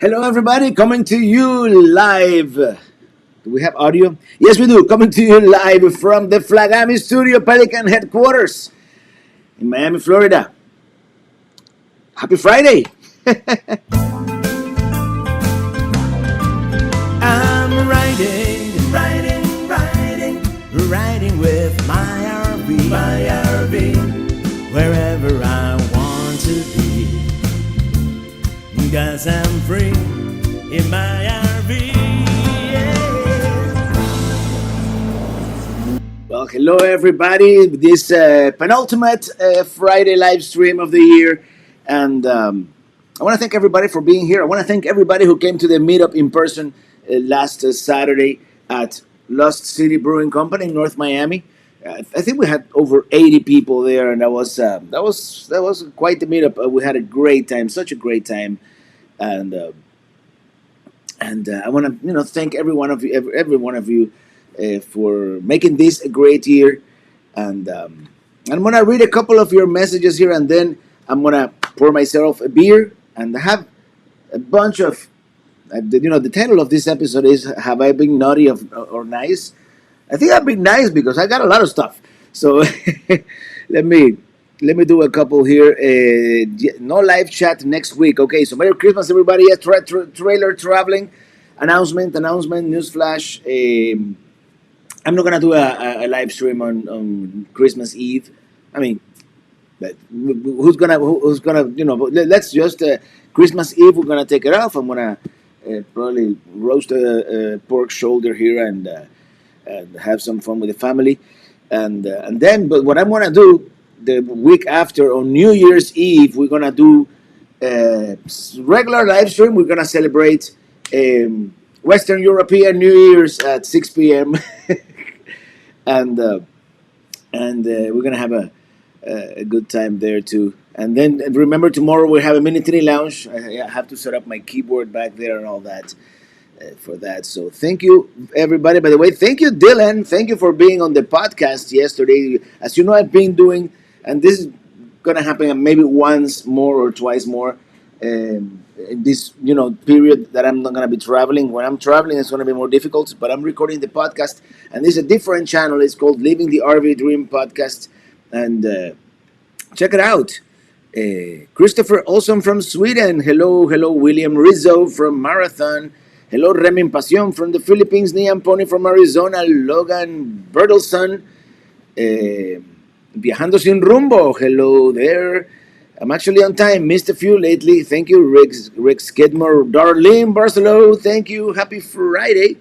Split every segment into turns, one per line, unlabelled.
Hello, everybody, coming to you live. Do we have audio? Yes, we do. Coming to you live from the Flagami Studio Pelican headquarters in Miami, Florida. Happy Friday!
I'm riding with my RV, wherever I want to be. 'Cause I'm free in my RV. Yeah.
Well, hello, everybody. This penultimate Friday live stream of the year. And I want to thank everybody for being here. I want to thank everybody who came to the meetup in person last Saturday at Lost City Brewing Company in North Miami. I think we had over 80 people there, and that was quite the meetup. We had a great time, such a great time, and I want to thank every one of you for making this a great year. And I'm gonna read a couple of your messages here, and then I'm gonna pour myself a beer and have a bunch of the title of this episode is "Have I Been Naughty or Nice?" I think I've been nice because I got a lot of stuff. So let me do a couple here. No live chat next week. Okay, so Merry Christmas, everybody. Yeah, trailer traveling announcement, newsflash. I'm not gonna do a live stream on Christmas Eve. I mean, but who's gonna let's just Christmas Eve. We're gonna take it off. I'm gonna probably roast a pork shoulder here and have some fun with the family, and then. But what I'm gonna do the week after on New Year's Eve, we're gonna do regular live stream. We're gonna celebrate Western European New Year's at 6 p.m. and we're gonna have a good time there too. And then remember, tomorrow we have a Minitini Lounge. I have to set up my keyboard back there and all that for that. So thank you, everybody. By the way, thank you, Dylan. Thank you for being on the podcast yesterday. As you know, I've been doing, and this is gonna happen maybe once more or twice more. In this period that I'm not gonna be traveling. When I'm traveling, it's gonna be more difficult. But I'm recording the podcast, and this is a different channel. It's called Living the RV Dream Podcast, and check it out. Christopher Olson from Sweden. Hello, William Rizzo from Marathon. Hello, Remin Pasión from the Philippines. Nian Pony from Arizona. Logan Bertelson. Viajando sin rumbo. Hello there. I'm actually on time. Missed a few lately. Thank you, Rick Skidmore. Darlene Barcelo. Thank you. Happy Friday.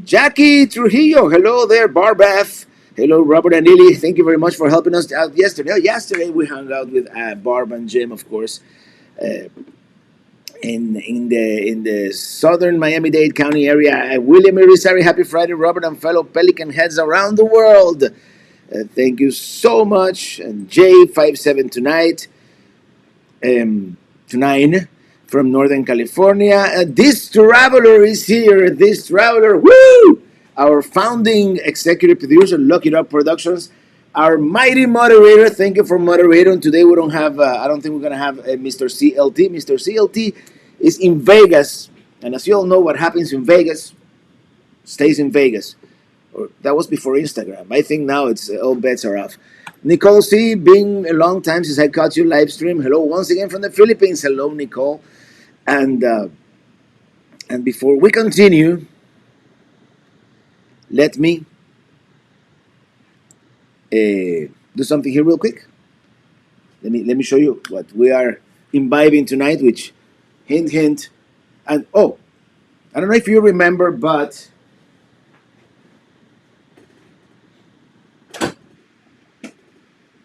Jackie Trujillo. Hello there. Barbath. Hello, Robert and Lily. Thank you very much for helping us out yesterday. Yesterday we hung out with Barb and Jim, of course, in the southern Miami-Dade County area. William Irizarry, happy Friday, Robert, and fellow Pelican heads around the world. Thank you so much. And J57 tonight from Northern California. This traveler is here. This traveler, woo! Our founding executive producer, Lucky Dog Productions. Our mighty moderator. Thank you for moderating. Today we don't have. I don't think we're gonna have Mr. CLT. Mr. CLT is in Vegas, and as you all know, what happens in Vegas stays in Vegas. Or that was before Instagram. I think now it's all bets are off. Nicole C, been a long time since I caught you live stream. Hello once again from the Philippines. Hello, Nicole. And before we continue, let me do something here real quick. Let me show you what we are imbibing tonight. Which, hint, hint, and I don't know if you remember, but.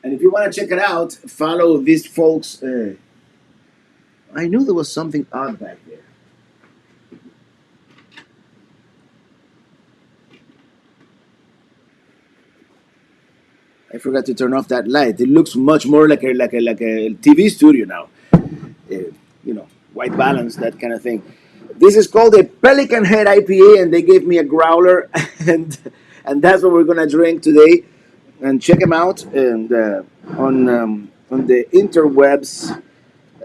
And if you want to check it out, follow these folks. I knew there was something odd back there. I forgot to turn off that light. It looks much more like a TV studio now. White balance, that kind of thing. This is called a Pelican Head IPA, and they gave me a growler, and that's what we're gonna drink today. And check them out and on the interwebs.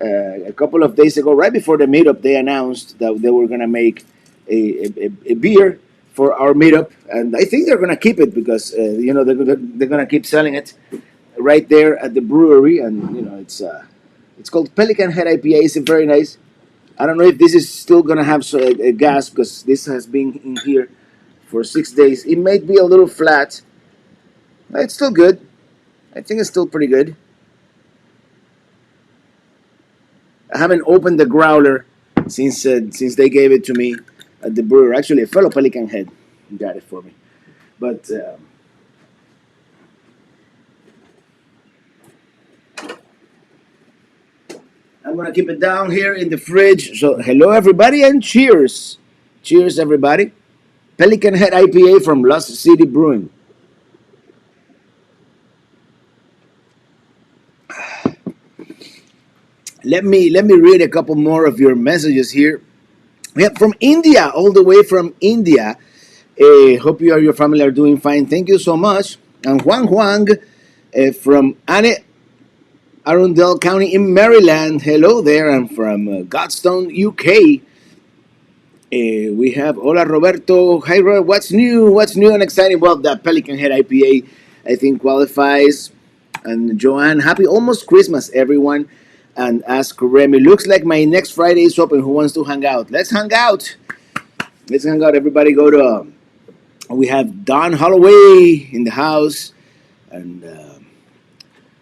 A couple of days ago, right before the meetup, they announced that they were gonna make a beer for our meetup, and I think they're gonna keep it because they're gonna keep selling it right there at the brewery, and it's called Pelican Head IPA. It's very nice. I don't know if this is still gonna have a gas because this has been in here for 6 days. It might be a little flat. But it's still good. I think it's still pretty good. I haven't opened the growler since they gave it to me at the brewer. Actually, a fellow Pelican Head got it for me. But I'm gonna keep it down here in the fridge. So hello everybody and cheers, cheers everybody. Pelican Head IPA from Lost City Brewing. Let me read a couple more of your messages here. We have from India, all the way from India. Hope you and your family are doing fine. Thank you so much. And Huang from Anne Arundel County in Maryland. Hello there. I'm from Godstone, UK. We have Hola Roberto. Hi Robert. What's new? What's new and exciting? Well, that Pelican Head IPA, I think, qualifies. And Joanne, happy almost Christmas, everyone. And ask Remy, looks like my next Friday is open. Who wants to hang out? Let's hang out. Let's hang out. Everybody go to. We have Don Holloway in the house, and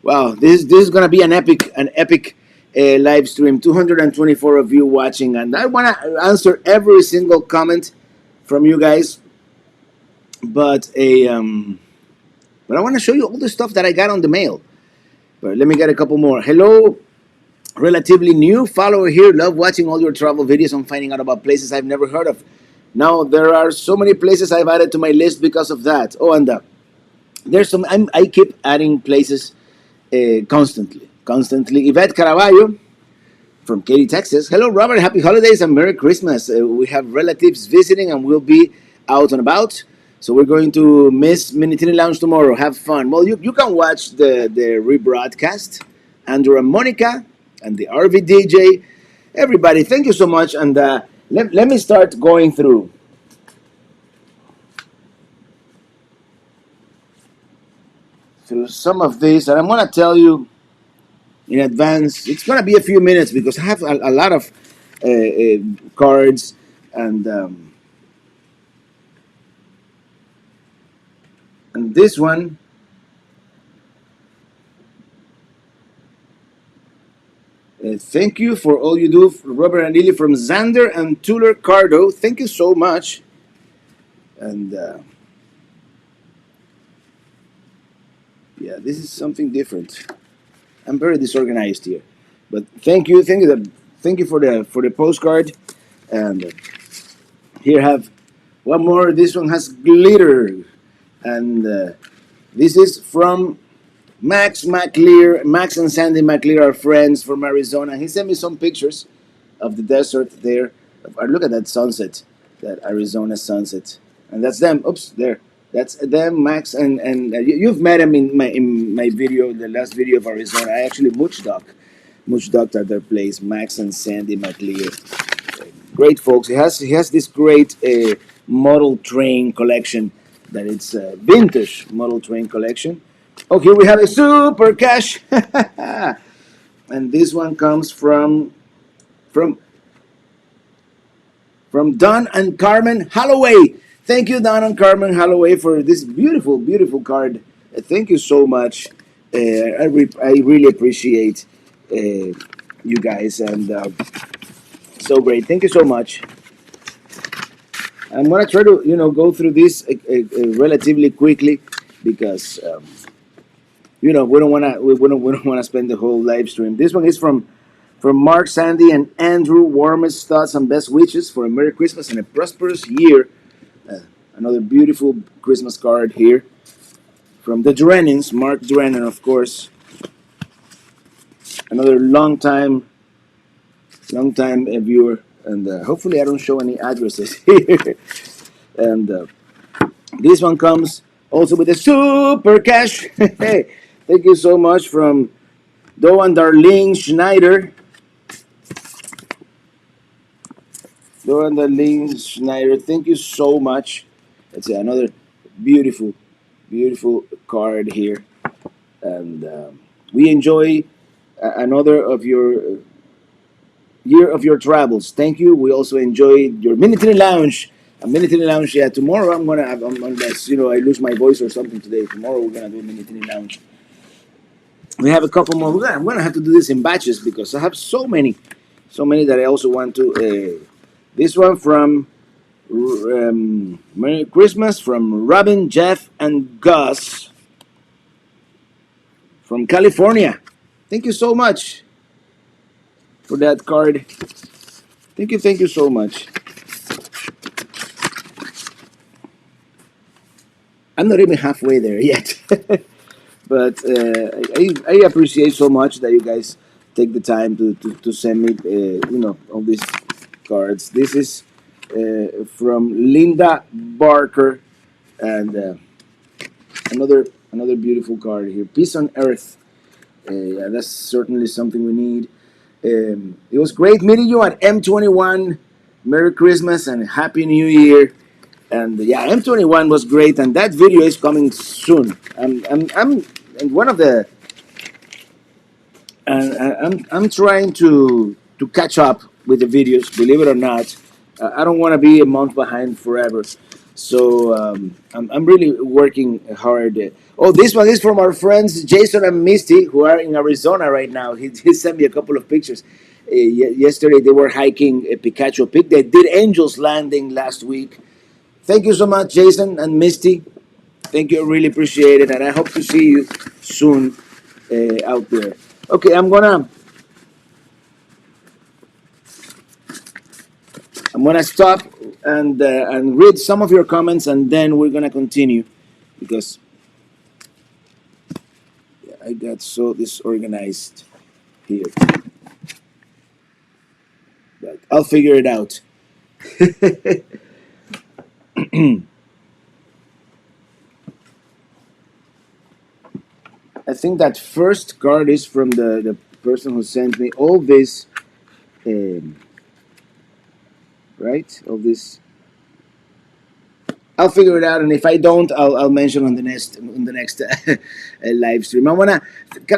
wow, this is gonna be an epic live stream. 224 of you watching, and I wanna answer every single comment from you guys, but but I wanna show you all the stuff that I got on the mail. But let me get a couple more. Hello. Relatively new follower here. Love watching all your travel videos and finding out about places I've never heard of. Now there are so many places I've added to my list because of that. Oh, and there's some. I keep adding places constantly. Yvette Caraballo from Katy, Texas. Hello, Robert. Happy holidays and Merry Christmas. We have relatives visiting and we'll be out and about. So we're going to miss Minitini Lounge tomorrow. Have fun. Well, you can watch the rebroadcast. Andrew and Monica and the RV DJ, everybody, thank you so much. And let me start going through. Through some of this, and I'm gonna tell you in advance. It's gonna be a few minutes because I have a lot of cards and this one. Thank you for all you do, Robert and Lily from Xander and Tuller Cardo. Thank you so much. And yeah, this is something different. I'm very disorganized here, but thank you for the postcard. And here have one more. This one has glitter, and this is from Max McLear. Max and Sandy McLear are friends from Arizona. He sent me some pictures of the desert there. Look at that sunset, that Arizona sunset. And that's them. Oops, there. That's them, Max. And you've met him in my video, the last video of Arizona. I actually mooch docked at their place, Max and Sandy McLear. Great folks. He has this great model train collection that it's a vintage model train collection. Oh, here we have a super cash. And this one comes from Don and Carmen Holloway. Thank you, Don and Carmen Holloway, for this beautiful card. Thank you so much. I really appreciate you guys, and so great. Thank you so much. I'm gonna try to go through this relatively quickly because we don't wanna spend the whole live stream. This one is from Mark, Sandy, and Andrew. Warmest thoughts and best wishes for a Merry Christmas and a prosperous year. Another beautiful Christmas card here from the Drennans, Mark Drennan, of course. Another long time viewer, and hopefully I don't show any addresses here. And this one comes also with a super cash. Hey, thank you so much from Doe and Darlene Schneider. Doranda Lynn Schneider, thank you so much. That's another beautiful, beautiful card here. And we enjoy another of your year of your travels. Thank you. We also enjoyed your Minitini Lounge. A Minitini Lounge. Yeah, tomorrow unless I lose my voice or something today. Tomorrow we're gonna do a Minitini Lounge. We have a couple more. I'm gonna have to do this in batches because I have so many that I also want to. This one from Merry Christmas from Robin, Jeff, and Gus from California. Thank you so much for that card. Thank you so much. I'm not even halfway there yet, but I appreciate so much that you guys take the time to send me, all these cards. This is from Linda Barker, and another beautiful card here. Peace on Earth. Yeah, that's certainly something we need. It was great meeting you at M21. Merry Christmas and Happy New Year. And yeah, M21 was great, and that video is coming soon. I'm and one of the and I'm trying to catch up with the videos. Believe it or not, I don't want to be a month behind forever. So I'm really working hard. Oh, this one is from our friends Jason and Misty, who are in Arizona right now. He sent me a couple of pictures. Yesterday they were hiking a Pikachu Peak. They did Angels Landing last week. Thank you so much, Jason and Misty. Thank you, I really appreciate it, and I hope to see you soon out there. Okay, I'm gonna stop and read some of your comments, and then we're gonna continue because I got so disorganized here, but I'll figure it out. I think that first card is from the person who sent me all this, um, right? All this. I'll figure it out, and if I don't, I'll mention on the next live stream. I wanna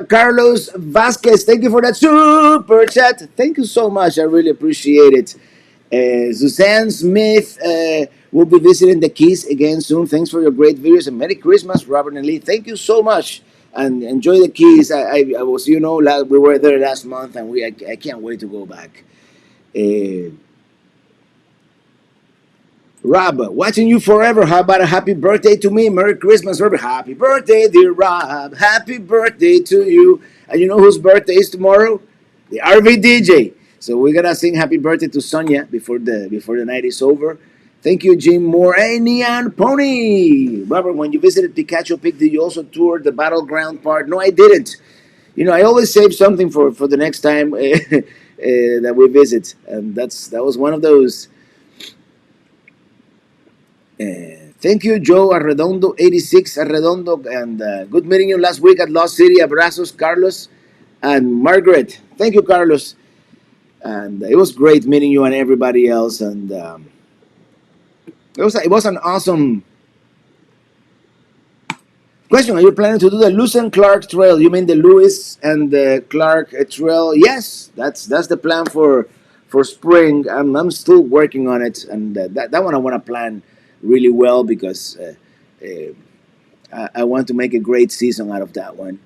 Carlos Vasquez. Thank you for that super chat. Thank you so much. I really appreciate it. Suzanne Smith will be visiting the Keys again soon. Thanks for your great videos and Merry Christmas, Robert and Lee. Thank you so much, and enjoy the Keys. I was we were there last month, and I can't wait to go back. Uh, Rob, watching you forever. How about a happy birthday to me? Merry Christmas, Robert. Happy birthday, dear Rob. Happy birthday to you. And you know whose birthday is tomorrow? The RV DJ. So we're gonna sing happy birthday to Sonia before the night is over. Thank you, Jim Moore. Hey, Neon Pony. Robert, when you visited Pikachu Peak, did you also tour the battleground part? No, I didn't. I always save something for the next time that we visit, and that was one of those. Thank you, Joe Arredondo, 86 Arredondo, and good meeting you last week at Lost City. Abrazos, Carlos and Margaret. Thank you, Carlos. And it was great meeting you and everybody else. And it was an awesome question. Are you planning to do the Lewis and Clark Trail? You mean the Lewis and the Clark Trail? Yes, that's the plan for spring. I'm still working on it, and that one I want to plan really well because I want to make a great season out of that one.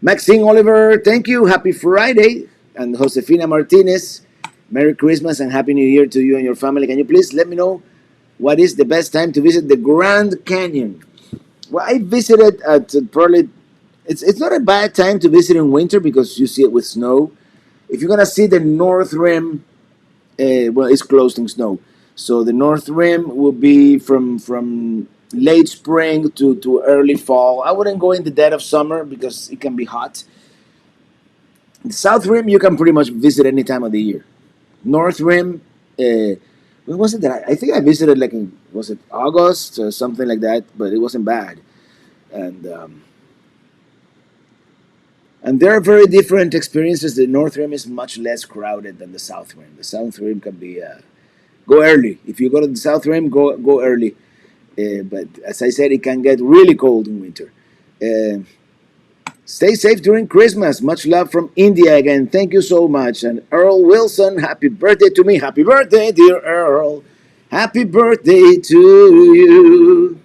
Maxine Oliver, thank you. Happy Friday. And Josefina Martinez, Merry Christmas and Happy New Year to you and your family. Can you please let me know what is the best time to visit the Grand Canyon? Well, I visited at probably. It's not a bad time to visit in winter because you see it with snow. If you're gonna see the North Rim, well, it's closed in snow. So the North Rim will be from late spring to early fall. I wouldn't go in the dead of summer because it can be hot. The South Rim you can pretty much visit any time of the year. North Rim, when was it that I think I visited like in was it August or something like that, but it wasn't bad. And and there are very different experiences. The North Rim is much less crowded than the South Rim. The South Rim can be go early. If you go to the South Rim, go early. But as I said, it can get really cold in winter. Uh, Stay safe during Christmas. Much love from India again. Thank you so much. And Earl Wilson, happy birthday to me. Happy birthday, dear Earl. Happy birthday to you.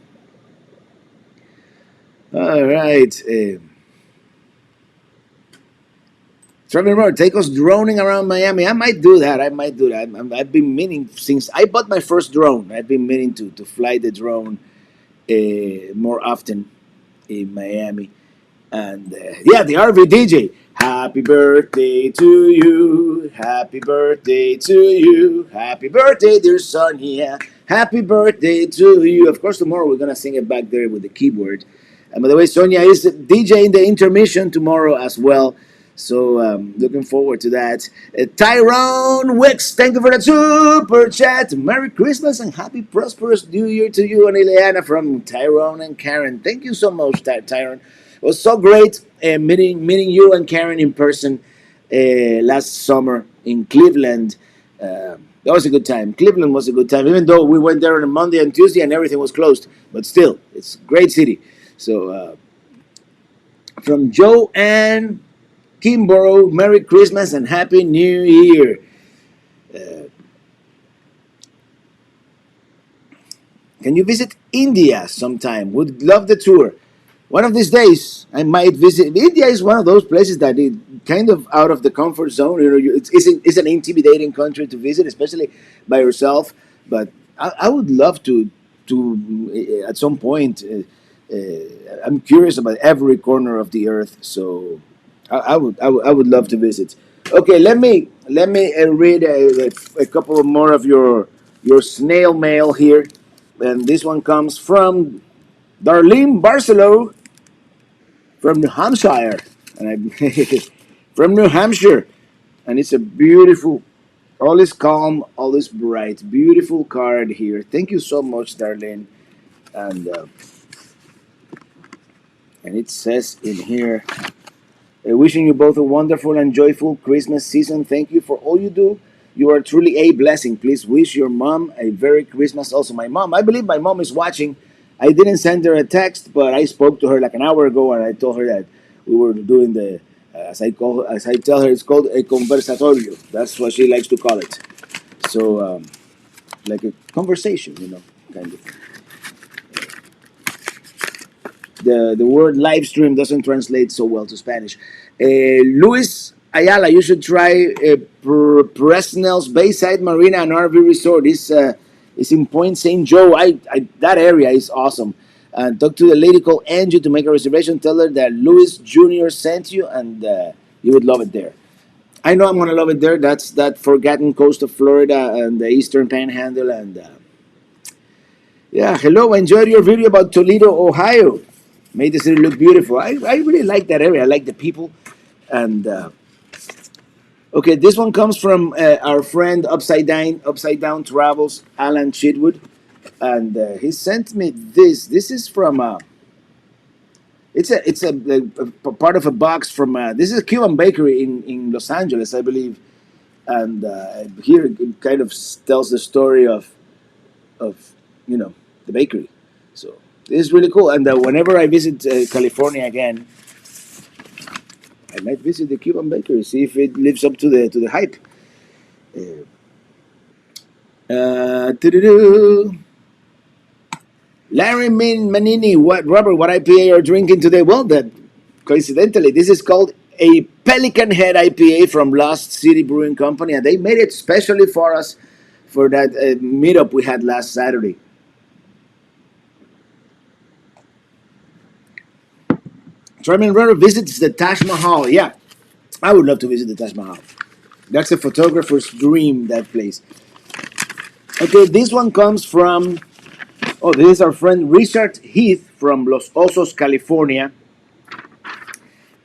All right. Trevor Moore, take us droning around Miami. I might do that. I might do that. I've been meaning since I bought my first drone. I've been meaning to fly the drone more often in Miami. And yeah, the RV DJ. Happy birthday to you. Happy birthday to you. Happy birthday, dear Sonia. Happy birthday to you. Of course, tomorrow we're going to sing it back there with the keyboard. And by the way, Sonia is DJ in the intermission tomorrow as well. So looking forward to that. Tyrone Wicks, thank you for the super chat. Merry Christmas and happy prosperous New Year to you and Ileana from Tyrone and Karen. Thank you so much, Tyrone. It was so great meeting you and Karen in person last summer in Cleveland. That was a good time. Cleveland was a good time, even though we went there on a Monday and Tuesday and everything was closed. But still, it's a great city. So from Joe and Kimborough, Merry Christmas and Happy New Year. Can you visit India sometime? Would love the tour. One of these days, I might visit. India is one of those places that is kind of out of the comfort zone. You know, it's an intimidating country to visit, especially by yourself. But I would love to at some point. I'm curious about every corner of the earth, so I would love to visit. Okay, let me read a couple more of your snail mail here, and this one comes from Darlene Barcelo from New Hampshire, and from New Hampshire, and it's a beautiful, all is calm, all is bright, beautiful card here. Thank you so much, Darlene, and it says in here. Wishing you both a wonderful and joyful Christmas season. Thank you for all you do. You are truly a blessing. Please wish your mom a Merry Christmas. Also, my mom. I believe my mom is watching. I didn't send her a text, but I spoke to her like an hour ago, and I told her that we were doing the as I tell her, it's called a conversatorio. That's what she likes to call it. So, like a conversation, kind of. The word live stream doesn't translate so well to Spanish. Luis Ayala, you should try Presnell's Bayside Marina and RV Resort. It's in Point St. Joe. That area is awesome. Talk to the lady called Angie to make a reservation. Tell her that Luis Jr. sent you, and you would love it there. I know I'm going to love it there. That's that forgotten coast of Florida and the Eastern Panhandle. And yeah, hello. I enjoyed your video about Toledo, Ohio. Made the city look beautiful. I really like that area. I like the people. And okay, this one comes from our friend Upside Down Travels, Alan Chitwood, and he sent me this. This is from it's a part of a box from this is a Cuban bakery in Los Angeles, I believe, and here it kind of tells the story of the bakery. So. This is really cool, and whenever I visit California again, I might visit the Cuban bakery, see if it lives up to the hype. Larry Manini, Robert, what IPA are you drinking today? Well, coincidentally, this is called a Pelican Head IPA from Lost City Brewing Company, and they made it specially for us for that meetup we had last Saturday. Charmin Runner visits the Taj Mahal. Yeah, I would love to visit the Taj Mahal. That's a photographer's dream, that place. Okay, this one comes from, this is our friend Richard Heath from Los Osos, California.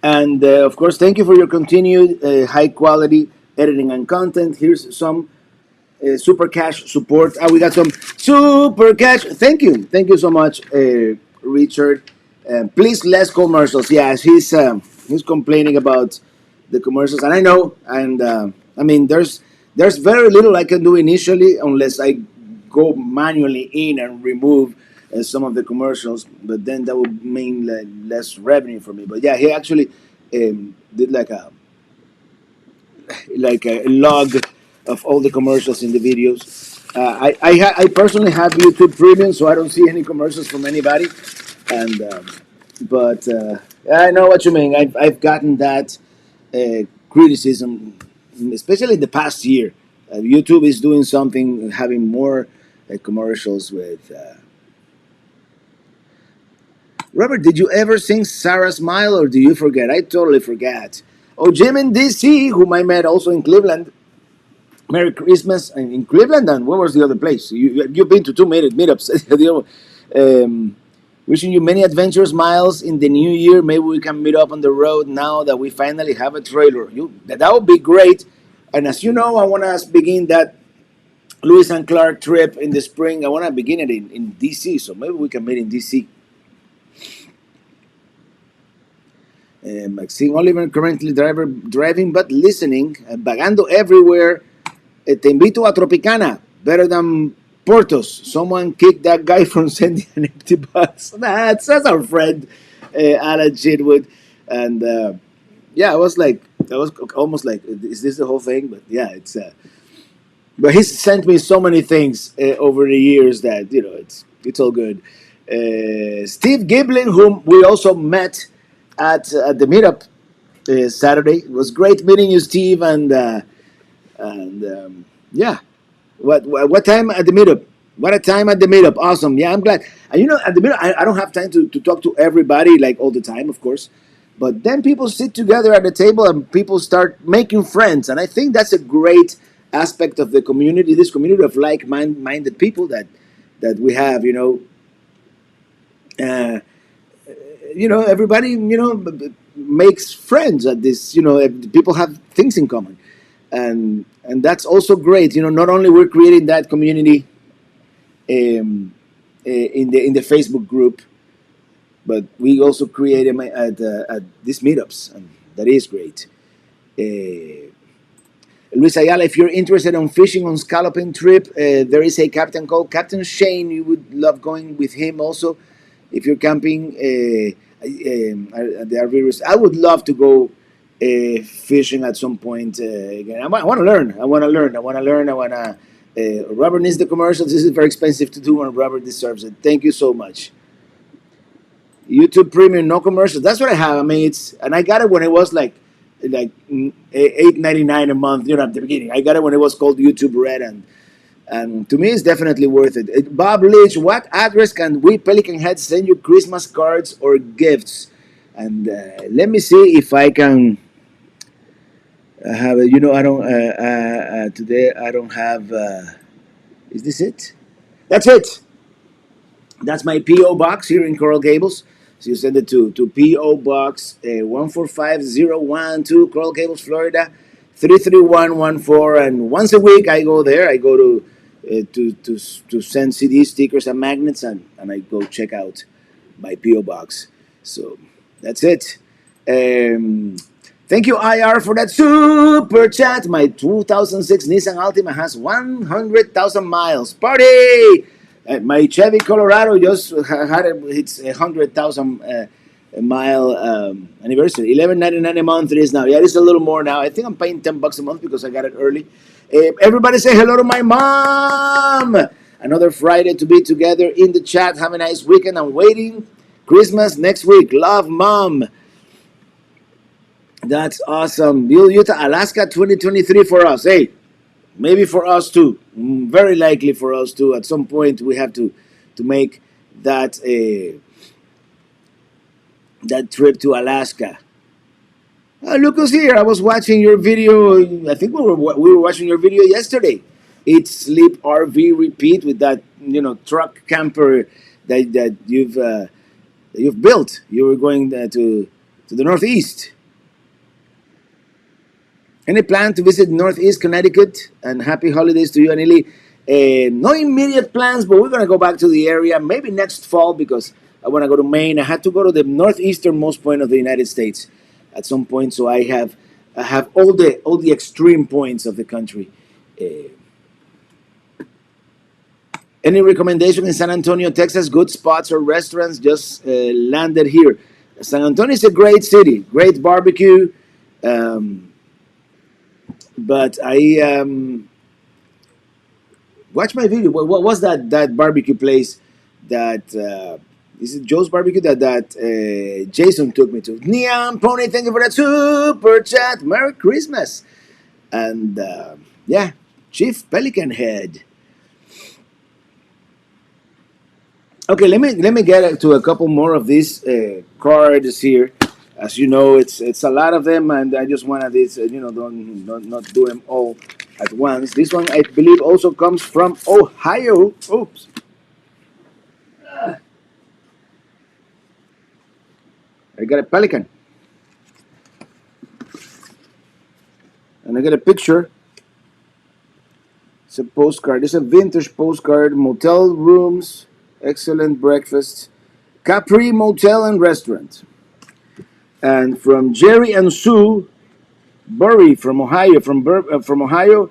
And of course, thank you for your continued high quality editing and content. Here's some Super Cash support. We got some Super Cash. Thank you so much, Richard. Please, less commercials. Yes, he's complaining about the commercials, and I know. And I mean, there's there's very little I can do initially unless I go manually in and remove some of the commercials. But then that would mean less revenue for me. But yeah, he actually did like a log of all the commercials in the videos. I personally have YouTube Premium, so I don't see any commercials from anybody. And but I know what you mean. I've gotten that criticism, especially in the past year. YouTube is doing something, having more commercials with. Robert, did you ever sing Sarah Smile, or do you forget? I totally forgot. Oh, Jim in DC, whom I met also in Cleveland. Merry Christmas in Cleveland, and where was the other place? You've been to two meetups. Wishing you many adventures, Miles, in the new year. Maybe we can meet up on the road now that we finally have a trailer. That would be great. And as you know, I want to begin that Lewis and Clark trip in the spring. I want to begin it in DC, so maybe we can meet in DC. Maxine Oliver, currently driving but listening. Vagando everywhere. Te invito a Tropicana. Better than Portos. Someone kicked that guy from sending an empty bus. That's our friend, Alan Chitwood. And yeah, I was almost like, is this the whole thing? But yeah, it's. But he's sent me so many things over the years that it's all good. Steve Giblin, whom we also met at the meetup Saturday. It was great meeting you, Steve, and yeah. What time at the meetup? What a time at the meetup. Awesome. Yeah, I'm glad. And at the meetup, I don't have time to talk to everybody like all the time, of course. But then people sit together at the table and people start making friends. And I think that's a great aspect of the community, this community of like-minded people that we have, everybody, makes friends at this, people have things in common. And that's also great. Not only we're creating that community in the Facebook group, but we also create them at these meetups, and that is great. Luis Ayala, if you're interested in fishing on scalloping trip, there is a captain called Captain Shane. You would love going with him also. If you're camping at the rivers, I would love to go fishing at some point again. I want to learn. Robert needs the commercials. This is very expensive to do, and Robert deserves it. Thank you so much. YouTube Premium, no commercials. That's what I have. I mean, and I got it when it was like $8.99 a month. At the beginning, I got it when it was called YouTube Red, and to me, it's definitely worth it. Bob Leach, what address can we Pelican Head send you Christmas cards or gifts? And let me see if I can have it. I don't. Today I don't have. Is this it? That's it. That's my PO box here in Coral Gables. So you send it to PO Box 145012, Coral Gables, Florida 33114. And once a week I go there. I go to send CDs, stickers, and magnets, and I go check out my PO Box. So that's it. Thank you, IR, for that super chat. My 2006 Nissan Altima has 100,000 miles. Party! My Chevy Colorado just had its 100,000 mile anniversary. $11.99 a month it is now. Yeah, it is a little more now. I think I'm paying $10 a month because I got it early. Everybody say hello to my mom. Another Friday to be together in the chat. Have a nice weekend. I'm waiting. Christmas next week. Love, Mom. That's awesome. Bill, Utah, Alaska 2023 for us. Hey, maybe for us too. Very likely for us too. At some point, we have to make that trip to Alaska. Look who's here. I was watching your video. I think we were watching your video yesterday. Eat, Sleep, RV, Repeat with that truck camper that you've built. You were going to the Northeast. Any plan to visit Northeast Connecticut? And happy holidays to you, Anili. No immediate plans, but we're going to go back to the area maybe next fall because I want to go to Maine. I had to go to the northeasternmost point of the United States at some point, so I have all the extreme points of the country Uh, any recommendation in San Antonio, Texas? Good spots or restaurants? Just landed here. San Antonio is a great city, great barbecue. Um, but I watch my video. What was that barbecue place that is it Joe's Barbecue that Jason took me to? Neon Pony, thank you for that super chat. Merry Christmas. And yeah, Chief Pelican Head. Okay, let me get to a couple more of these cards here. As you know, it's a lot of them, and I just wanted this. Don't not do them all at once. This one, I believe, also comes from Ohio. Oops. I got a pelican, and I got a picture. It's a postcard. It's a vintage postcard. Motel rooms, excellent breakfast, Capri Motel and Restaurant. And from Jerry and Sue Burry from Ohio. From Ohio,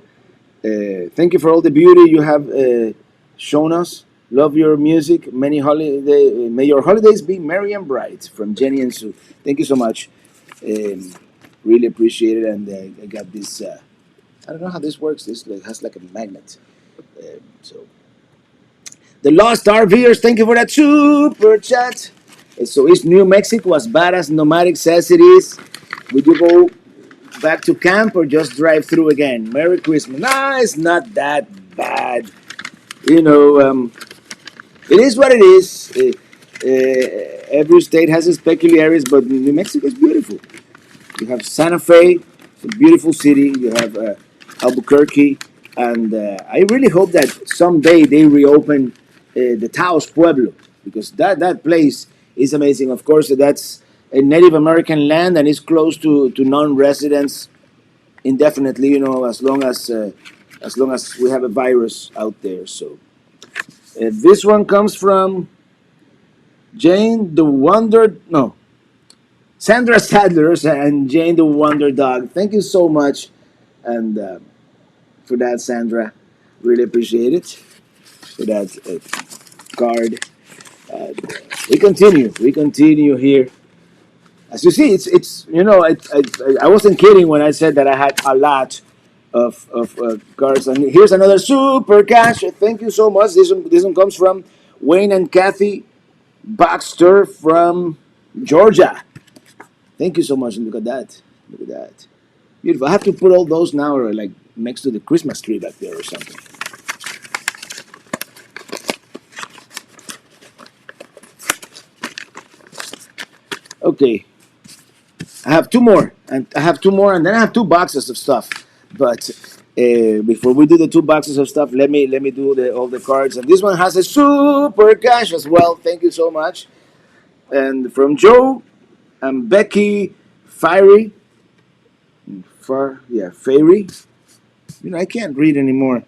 thank you for all the beauty you have shown us. Love your music. May your holidays be merry and bright. From Jenny and Sue. Thank you so much. Um, really appreciate it. And I got this. I don't know how this works. This has like a magnet. So the Lost RVers. Thank you for that super chat. So East New Mexico, as bad as nomadic says it is. Would you go back to camp or just drive through again? Merry Christmas. Nah, it's not that bad. It is what it is. Every state has its peculiarities, but New Mexico is beautiful. You have Santa Fe, it's a beautiful city. You have Albuquerque, and I really hope that someday they reopen the Taos Pueblo, because that place is amazing. Of course, that's a Native American land and is close to non-residents indefinitely. As long as we have a virus out there. So this one comes from Jane the Wonder. No, Sandra Sadlers and Jane the Wonder Dog. Thank you so much, and for that, Sandra, really appreciate it for that card. We continue. We continue here. As you see, I wasn't kidding when I said that I had a lot of cards. And here's another super cash. Thank you so much. This one comes from Wayne and Kathy Baxter from Georgia. Thank you so much. And look at that. Look at that. Beautiful. I have to put all those now like next to the Christmas tree back there or something. Okay. I have two more, and then I have two boxes of stuff. But before we do the two boxes of stuff, let me do all the cards. And this one has a super cash as well. Thank you so much. And from Joe and Becky Fiery, Fairy. I can't read anymore.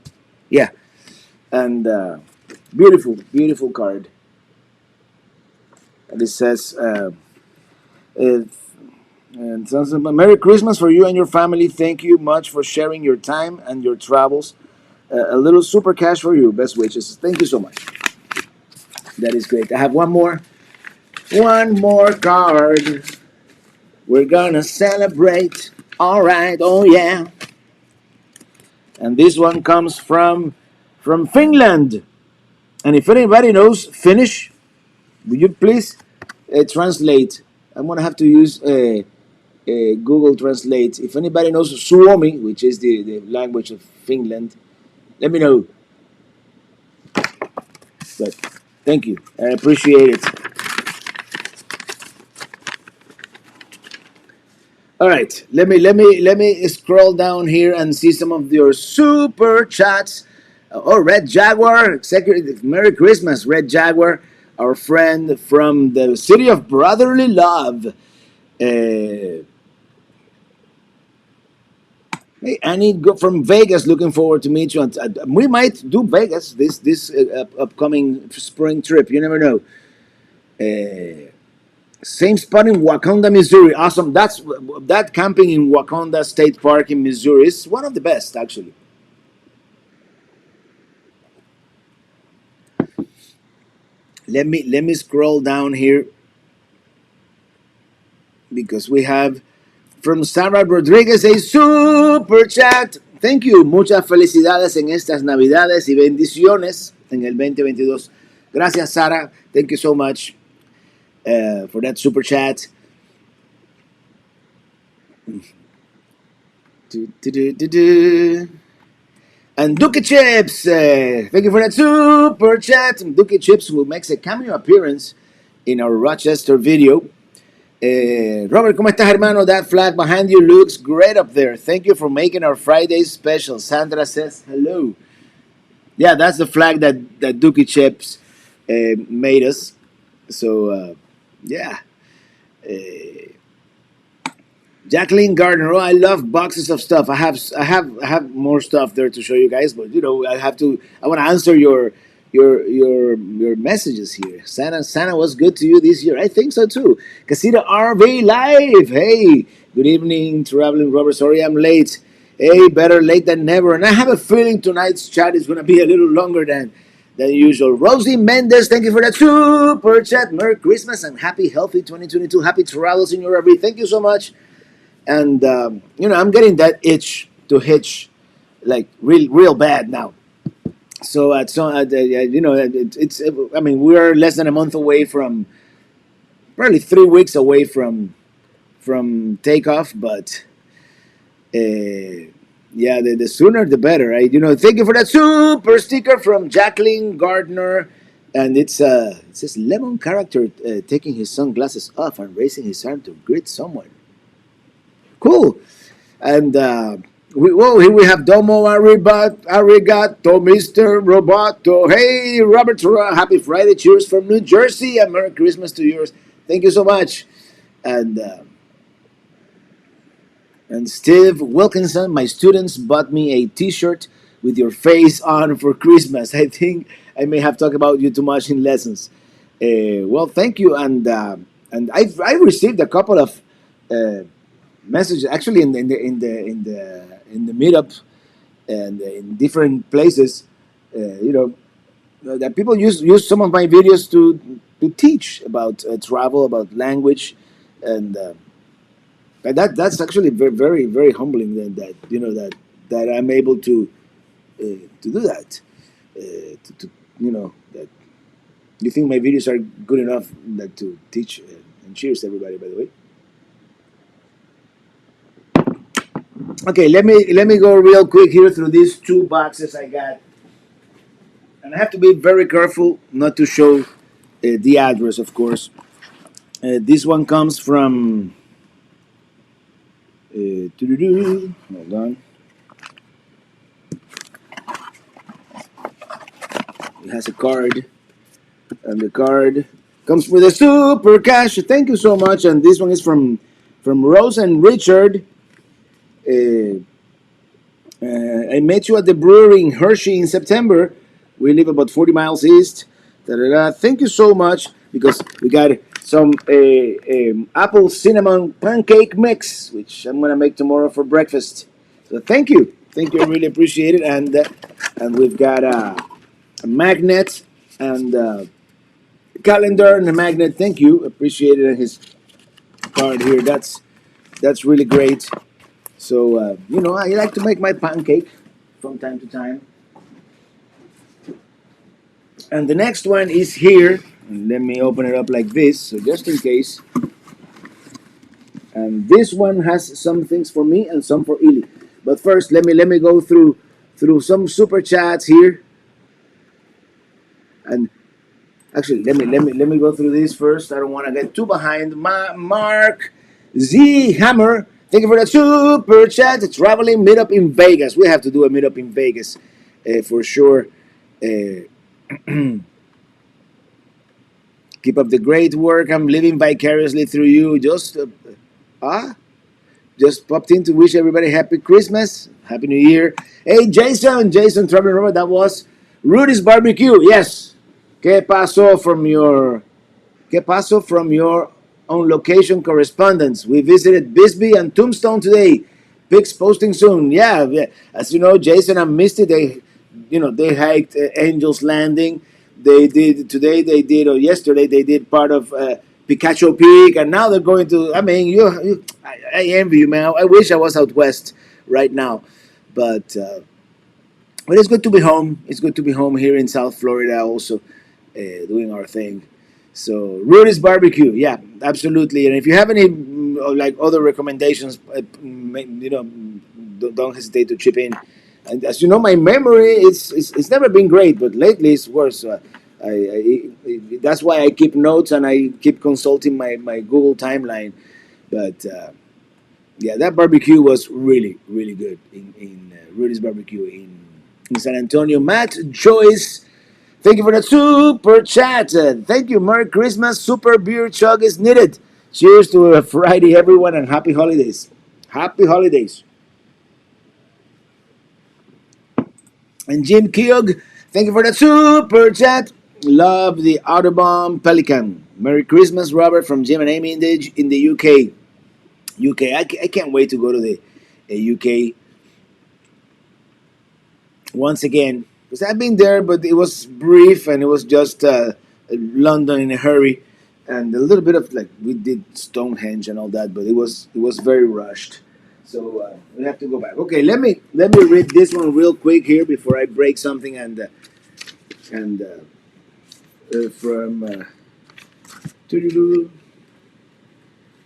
Yeah, and beautiful, beautiful card. And it says. And sounds like Merry Christmas for you and your family. Thank you much for sharing your time and your travels. A little super cash for you. Best wishes. Thank you so much. That is great. I have one more card. We're gonna celebrate. All right. Oh yeah. And this one comes from Finland. And if anybody knows Finnish, would you please translate? I'm gonna have to use Google Translate. If anybody knows Suomi, which is the language of Finland, let me know. But thank you. I appreciate it. All right, let me scroll down here and see some of your super chats. Red Jaguar, Executive, Merry Christmas, Red Jaguar, our friend from the city of brotherly love. Hey, Annie from Vegas, looking forward to meet you. We might do Vegas this upcoming spring trip. You never know. Same spot in Wakonda, Missouri. Awesome. That camping in Wakonda State Park in Missouri is one of the best, actually. Let me scroll down here because we have from Sarah Rodriguez a super chat. Thank you. Muchas felicidades en estas Navidades y bendiciones en el 2022. Gracias, Sara. Thank you so much for that super chat. And Dookie Chips, thank you for that super chat. Dookie Chips will make a cameo appearance in our Rochester video. Robert, ¿cómo estás, hermano? That flag behind you looks great up there. Thank you for making our Friday special. Sandra says hello. Yeah, that's the flag that Dookie Chips made us. So, yeah. Jacqueline Gardner. Oh, I love boxes of stuff. I have more stuff there to show you guys, but I want to answer your messages here. Santa was good to you this year. I think so too. Casita RV Live. Hey, good evening, Traveling Robert. Sorry I'm late. Hey, better late than never. And I have a feeling tonight's chat is going to be a little longer than usual. Rosie Mendez, thank you for that super chat. Merry Christmas and happy, healthy 2022. Happy travels in your RV. Thank you so much. And I'm getting that itch to hitch, like real bad now. So it's I mean, we're less than a month away from, probably 3 weeks away from takeoff, but yeah, the sooner the better, right? Thank you for that super sticker from Jacqueline Gardner, and it says lemon character taking his sunglasses off and raising his arm to greet someone. Cool. And here we have Domo Arigato, Mr. Roboto. Hey, Robert, happy Friday. Cheers from New Jersey, and Merry Christmas to yours. Thank you so much. And Steve Wilkinson, my students bought me a T-shirt with your face on for Christmas. I think I may have talked about you too much in lessons. Well, thank you. And I've received a couple of messages actually in the meetup and in different places. That people use some of my videos to teach about travel, about language, and that's actually very, very, very humbling. That I'm able to do that. That you think my videos are good enough to teach. And cheers, everybody, by the way. Okay, let me go real quick here through these 2 boxes I got, and I have to be very careful not to show the address, of course. This one comes from. Hold on. It has a card, and the card comes with a super cash. Thank you so much. And this one is from Rose and Richard. I met you at the brewery in Hershey in September. We live about 40 miles east. Thank you so much, because we got some apple cinnamon pancake mix, which I'm gonna make tomorrow for breakfast. So thank you, I really appreciate it. And we've got a magnet and a calendar and a magnet. Thank you, appreciate it. And his card here. That's really great. So, I like to make my pancake from time to time. And the next one is here. And let me open it up like this, so just in case. And this one has some things for me and some for Ili. But first, let me go through some super chats here. And actually, let me go through this first. I don't want to get too behind. Mark Z Hammer. Thank you for that super chat. Traveling meetup in Vegas. We have to do a meetup in Vegas for sure. Keep up the great work. I'm living vicariously through you. Just popped in to wish everybody Happy Christmas, Happy New Year. Hey, Jason, Traveling Robert. That was Rudy's Barbecue. Yes. ¿Qué pasó from your on location correspondence? We visited Bisbee and Tombstone today. Pics posting soon. Yeah, as you know, Jason and Misty, they hiked Angel's Landing. They did today. They did, or yesterday they did part of Picacho Peak, and now they're going to. I mean, I envy you, man. I wish I was out west right now, but it's good to be home. It's good to be home here in South Florida, also doing our thing. So Rudy's Barbecue, yeah, absolutely. And if you have any like other recommendations, don't hesitate to chip in. And as you know, my memory it's never been great, but lately it's worse. That's why I keep notes and I keep consulting my Google timeline. But yeah, that barbecue was really really good in Rudy's Barbecue in San Antonio. Matt Joyce, thank you for that super chat. Thank you. Merry Christmas. Super beer chug is needed. Cheers to a Friday, everyone, and happy holidays. Happy holidays. And Jim Keogh, thank you for that super chat. Love the Autobomb Pelican. Merry Christmas, Robert, from Jim and Amy in the UK. UK. I can't wait to go to the UK once again. Because I've been there, but it was brief and it was just London in a hurry, and a little bit of like we did Stonehenge and all that, but it was very rushed. So we have to go back. Okay, let me read this one real quick here before I break something and from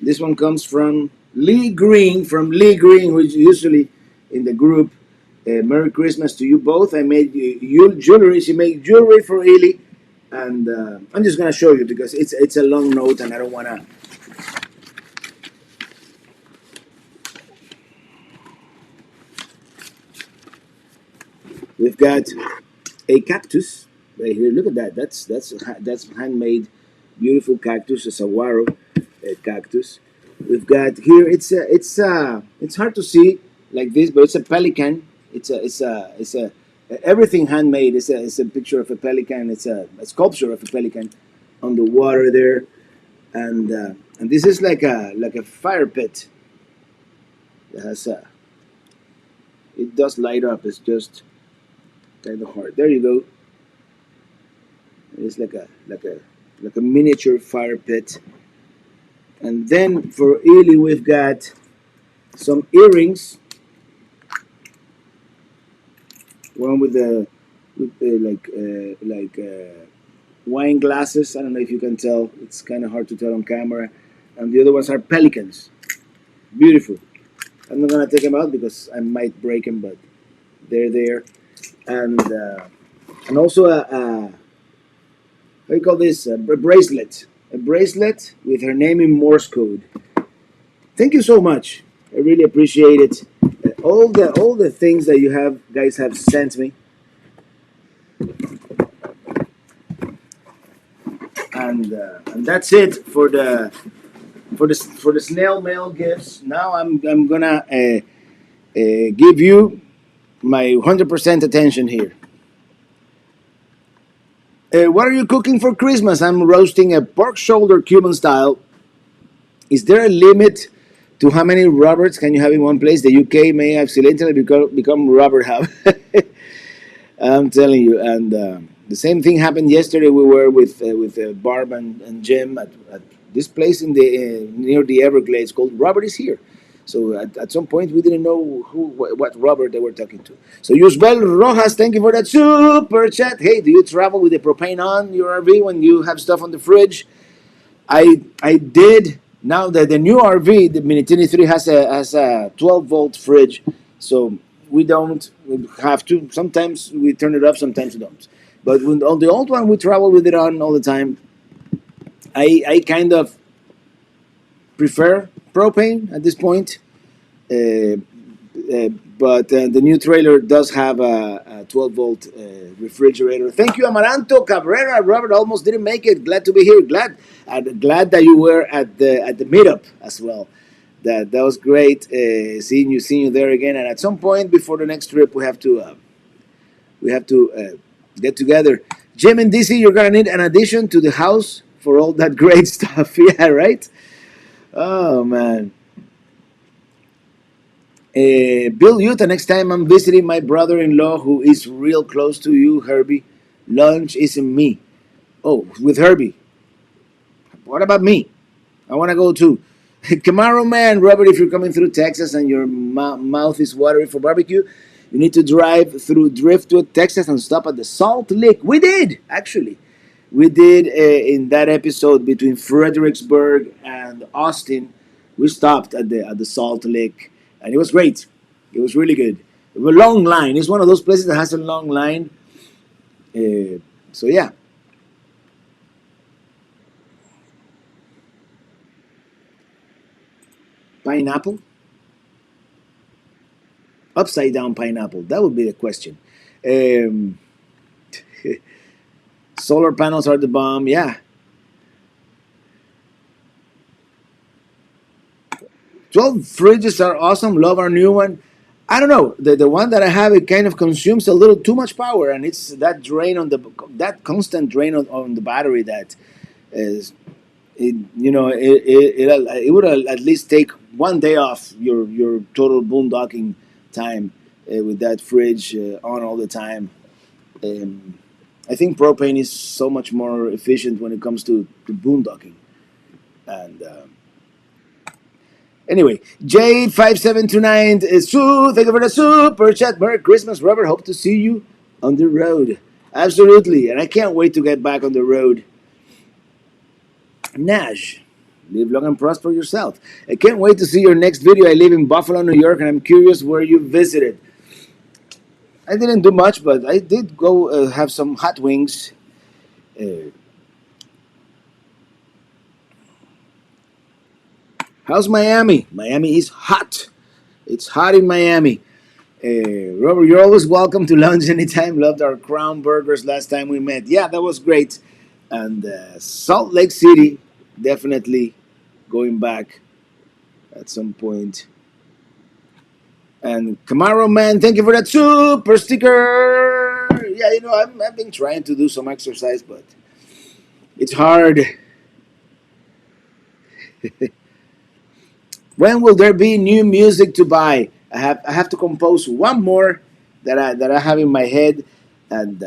this one comes from Lee Green who's usually in the group. Merry Christmas to you both. I made you jewelry. She made jewelry for Ely, and I'm just gonna show you because it's a long note and I don't wanna. We've got a cactus right here. Look at that. That's handmade, beautiful cactus, a saguaro cactus. We've got here. It's hard to see like this, but it's a pelican. It's a everything handmade. It's a picture of a pelican. It's a sculpture of a pelican on the water there, and this is like a fire pit. It has it does light up. It's just kind of hard. There you go. It's like a miniature fire pit. And then for Ely, we've got some earrings. One with wine glasses. I don't know if you can tell. It's kind of hard to tell on camera. And the other ones are pelicans. Beautiful. I'm not gonna take them out because I might break them, but they're there. And also a how do you call this? A bracelet. A bracelet with her name in Morse code. Thank you so much. I really appreciate it. All the things that you guys have sent me, and that's it for the snail mail gifts. Now I'm gonna give you my 100% attention here. What are you cooking for Christmas? I'm roasting a pork shoulder Cuban style. Is there a limit to how many Roberts can you have in one place? The UK may accidentally become Robert Hub. I'm telling you. And the same thing happened yesterday. We were with Barb and Jim at this place in the near the Everglades called Robert is Here. So at some point we didn't know what Robert they were talking to. So Yusbel Rojas, thank you for that super chat. Hey, do you travel with the propane on your RV when you have stuff on the fridge? I did. Now that the new RV, the Minitini III has a 12-volt fridge, so we don't have to. Sometimes we turn it off, sometimes we don't. But on the old one, we travel with it on all the time. I kind of prefer propane at this point, but the new trailer does have a 12-volt refrigerator. Thank you, Amaranto Cabrera. Robert almost didn't make it. Glad to be here. Glad that you were at the meetup as well. That was great seeing you there again. And at some point before the next trip, we have to get together. Jim and DC, you're gonna need an addition to the house for all that great stuff. Yeah, right. Oh man. Bill Utah, next time I'm visiting my brother-in-law who is real close to you, Herbie. Lunch isn't me. Oh, with Herbie. What about me? I want to go too. Camaro man, Robert, if you're coming through Texas and your mouth is watery for barbecue, you need to drive through Driftwood, Texas, and stop at the Salt Lick. We did, actually. We did in that episode between Fredericksburg and Austin. We stopped at the Salt Lick, and it was great. It was really good. It was a long line. It's one of those places that has a long line. So yeah, pineapple, upside down pineapple. That would be the question. Um, Solar panels are the bomb. Yeah, 12 fridges are awesome. Love our new one. I don't know. The one that I have, it kind of consumes a little too much power, and it's that drain on the that constant drain on the battery that is it would at least take one day off your total boondocking time with that fridge on all the time. Um, I think propane is so much more efficient when it comes to boondocking. And anyway, J5729 is Sue. Thank you for the super chat. Merry Christmas, Robert. Hope to see you on the road. Absolutely, and I can't wait to get back on the road. Nash, live long and prosper yourself. I can't wait to see your next video. I live in Buffalo, New York, and I'm curious where you visited. I didn't do much, but I did go have some hot wings. Uh, how's Miami? Miami is hot. It's hot in Miami. Robert, you're always welcome to lunch anytime. Loved our Crown Burgers last time we met. Yeah, that was great. And Salt Lake City, definitely going back at some point. And Camaro Man, thank you for that super sticker. Yeah, I've been trying to do some exercise, but it's hard. When will there be new music to buy? I have to compose one more that I have in my head, and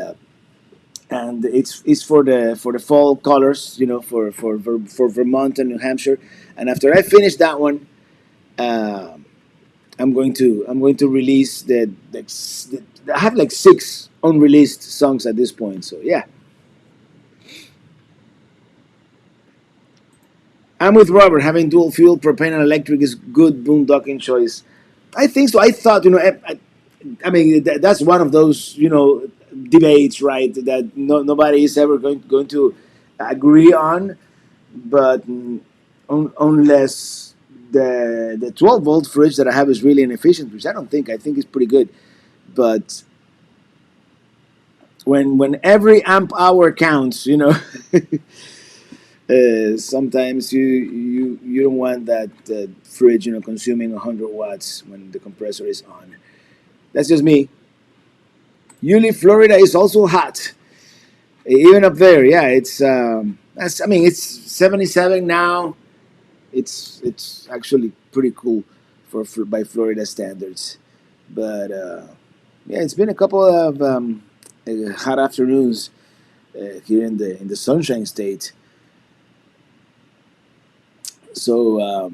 it's for the fall colors, for Vermont and New Hampshire. And after I finish that one, uh, I'm going to release I have like 6 unreleased songs at this point. So yeah, I'm with Robert. Having dual fuel, propane and electric is good boondocking choice. I think so. I thought, I mean, that's one of those, debates, right? That nobody is ever going to agree on, but unless the 12-volt fridge that I have is really inefficient, which I don't think. I think it's pretty good, but when every amp hour counts, sometimes you don't want that fridge, consuming 100 watts when the compressor is on. That's just me. Yulee, Florida is also hot. Even up there, yeah, it's 77 now. It's actually pretty cool for by Florida standards. But yeah, it's been a couple of hot afternoons here in the Sunshine State. So now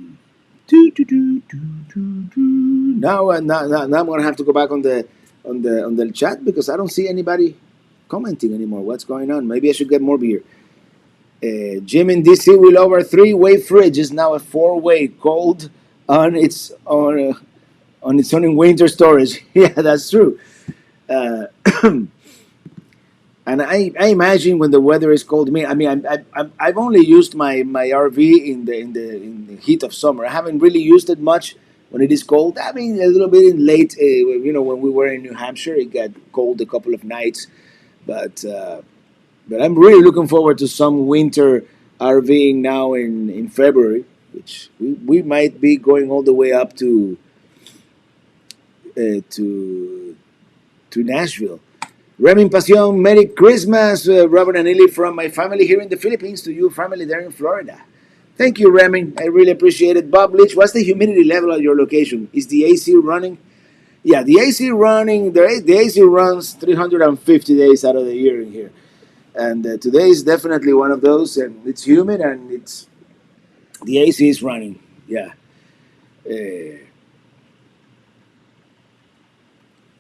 I'm gonna have to go back on the chat because I don't see anybody commenting anymore. What's going on? Maybe I should get more beer. Jim in DC will over 3-way fridge is now a 4-way cold on its own in winter storage. Yeah, that's true. Uh, and I imagine when the weather is cold. I've only used my RV in the heat of summer. I haven't really used it much when it is cold. I mean, a little bit in late. When we were in New Hampshire, it got cold a couple of nights, but I'm really looking forward to some winter RVing now in February, which we might be going all the way up to Nashville. Remin Pasión, Merry Christmas, Robert and Illy from my family here in the Philippines to you, family there in Florida. Thank you, Remin. I really appreciate it. Bob Leach, what's the humidity level at your location? Is the AC running? Yeah, the AC running, the AC runs 350 days out of the year in here. And today is definitely one of those, and it's humid and it's the AC is running. Yeah. Uh,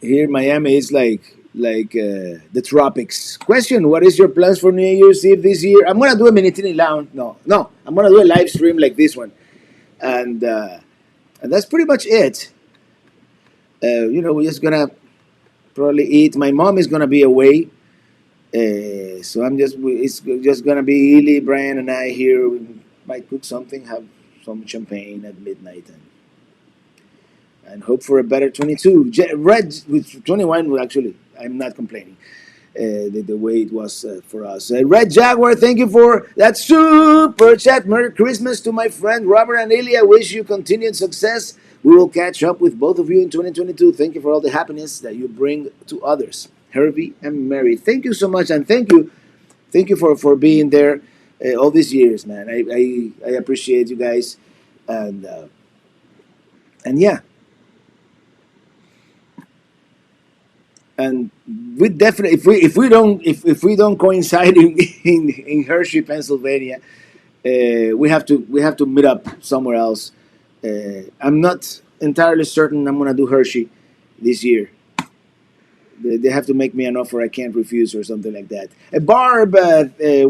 Here in Miami is like the tropics. Question: what is your plans for New Year's Eve this year? I'm gonna do a Minitini lounge. No, I'm gonna do a live stream like this one, and uh, and that's pretty much it. We're just gonna probably eat. My mom is gonna be away, so it's just gonna be Ely, Brian, and I here. We might cook something, have some champagne at midnight, and hope for a better 22. Red with 21, well, actually, I'm not complaining. The way it was for us. Red Jaguar, thank you for that super chat. Merry Christmas to my friend Robert and Ilya. Wish you continued success. We will catch up with both of you in 2022. Thank you for all the happiness that you bring to others. Herbie and Mary, thank you so much, and thank you for being there all these years, man. I appreciate you guys, and yeah, and we definitely if we don't coincide in Hershey, Pennsylvania, we have to meet up somewhere else. I'm not entirely certain I'm gonna do Hershey this year. They have to make me an offer I can't refuse or something like that. Barb,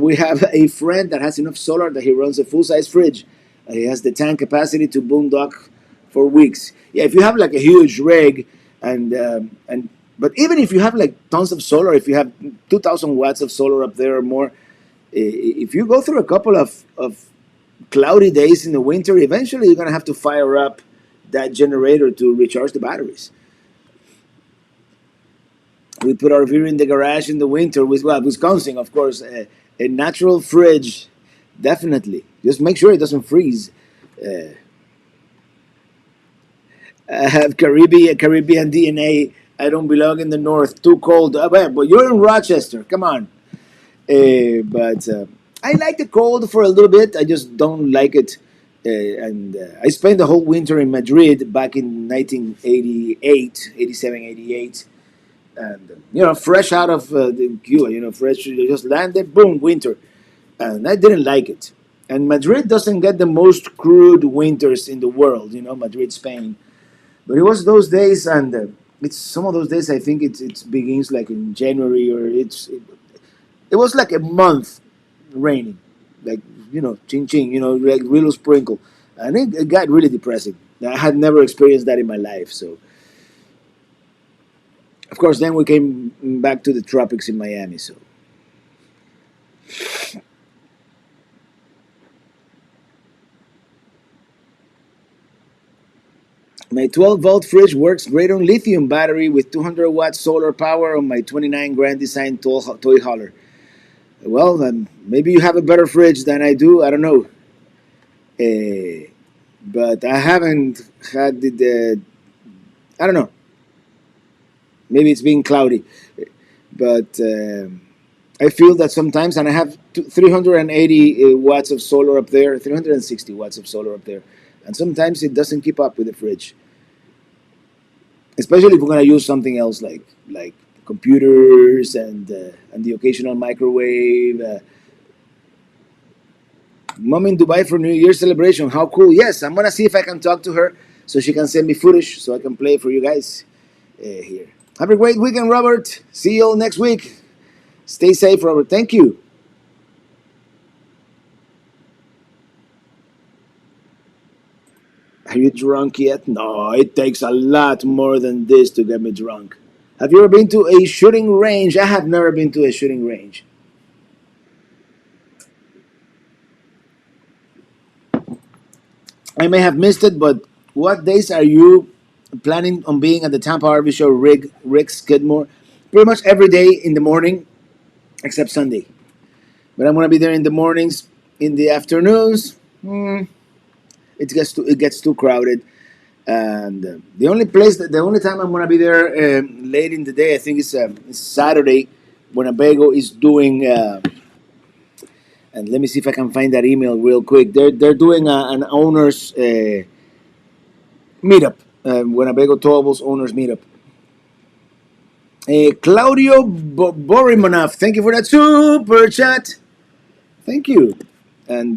we have a friend that has enough solar that he runs a full size fridge. He has the tank capacity to boondock for weeks. Yeah, if you have like a huge rig and but even if you have like tons of solar, if you have 2,000 watts of solar up there or more, if you go through a couple of cloudy days in the winter, eventually you're gonna have to fire up that generator to recharge the batteries. We put our beer in the garage in the winter with Wisconsin, of course. A natural fridge, definitely. Just make sure it doesn't freeze. Uh, I have Caribbean DNA. I don't belong in the north. Too cold. But you're in Rochester. Come on. But I like the cold for a little bit. I just don't like it. And I spent the whole winter in Madrid back in 1988, 87, 88. And fresh out of the Cuba, fresh, just landed, boom, winter, and I didn't like it. And Madrid doesn't get the most crude winters in the world, Madrid, Spain. But it was those days, and it's some of those days. I think it begins like in January, or it was like a month raining, like ching ching, like little sprinkle, and it got really depressing. I had never experienced that in my life, so. Of course, then we came back to the tropics in Miami. So my 12-volt fridge works great on lithium battery with 200 watt solar power on my 29 grand design toy hauler. Well, then maybe you have a better fridge than I do. I don't know, but I haven't had the I don't know. Maybe it's being cloudy, but I feel that sometimes, and I have 380 watts of solar up there, 360 watts of solar up there, and sometimes it doesn't keep up with the fridge. Especially if we're gonna use something else like computers and the occasional microwave. Mom in Dubai for New Year's celebration. How cool! Yes, I'm gonna see if I can talk to her so she can send me footage so I can play for you guys here. Have a great weekend, Robert. See you all next week. Stay safe, Robert. Thank you. Are you drunk yet? No, it takes a lot more than this to get me drunk. Have you ever been to a shooting range? I have never been to a shooting range. I may have missed it, but what days are you planning on being at the Tampa RV show, Rick Skidmore? Pretty much every day in the morning, except Sunday. But I'm gonna be there in the mornings. In the afternoons, it gets too crowded. And the only time I'm gonna be there late in the day, I think it's Saturday, when Abago is doing. And let me see if I can find that email real quick. They're doing an owners meetup. Winnebago Towables Owners Meetup. Claudio Borimonov, thank you for that super chat. Thank you. And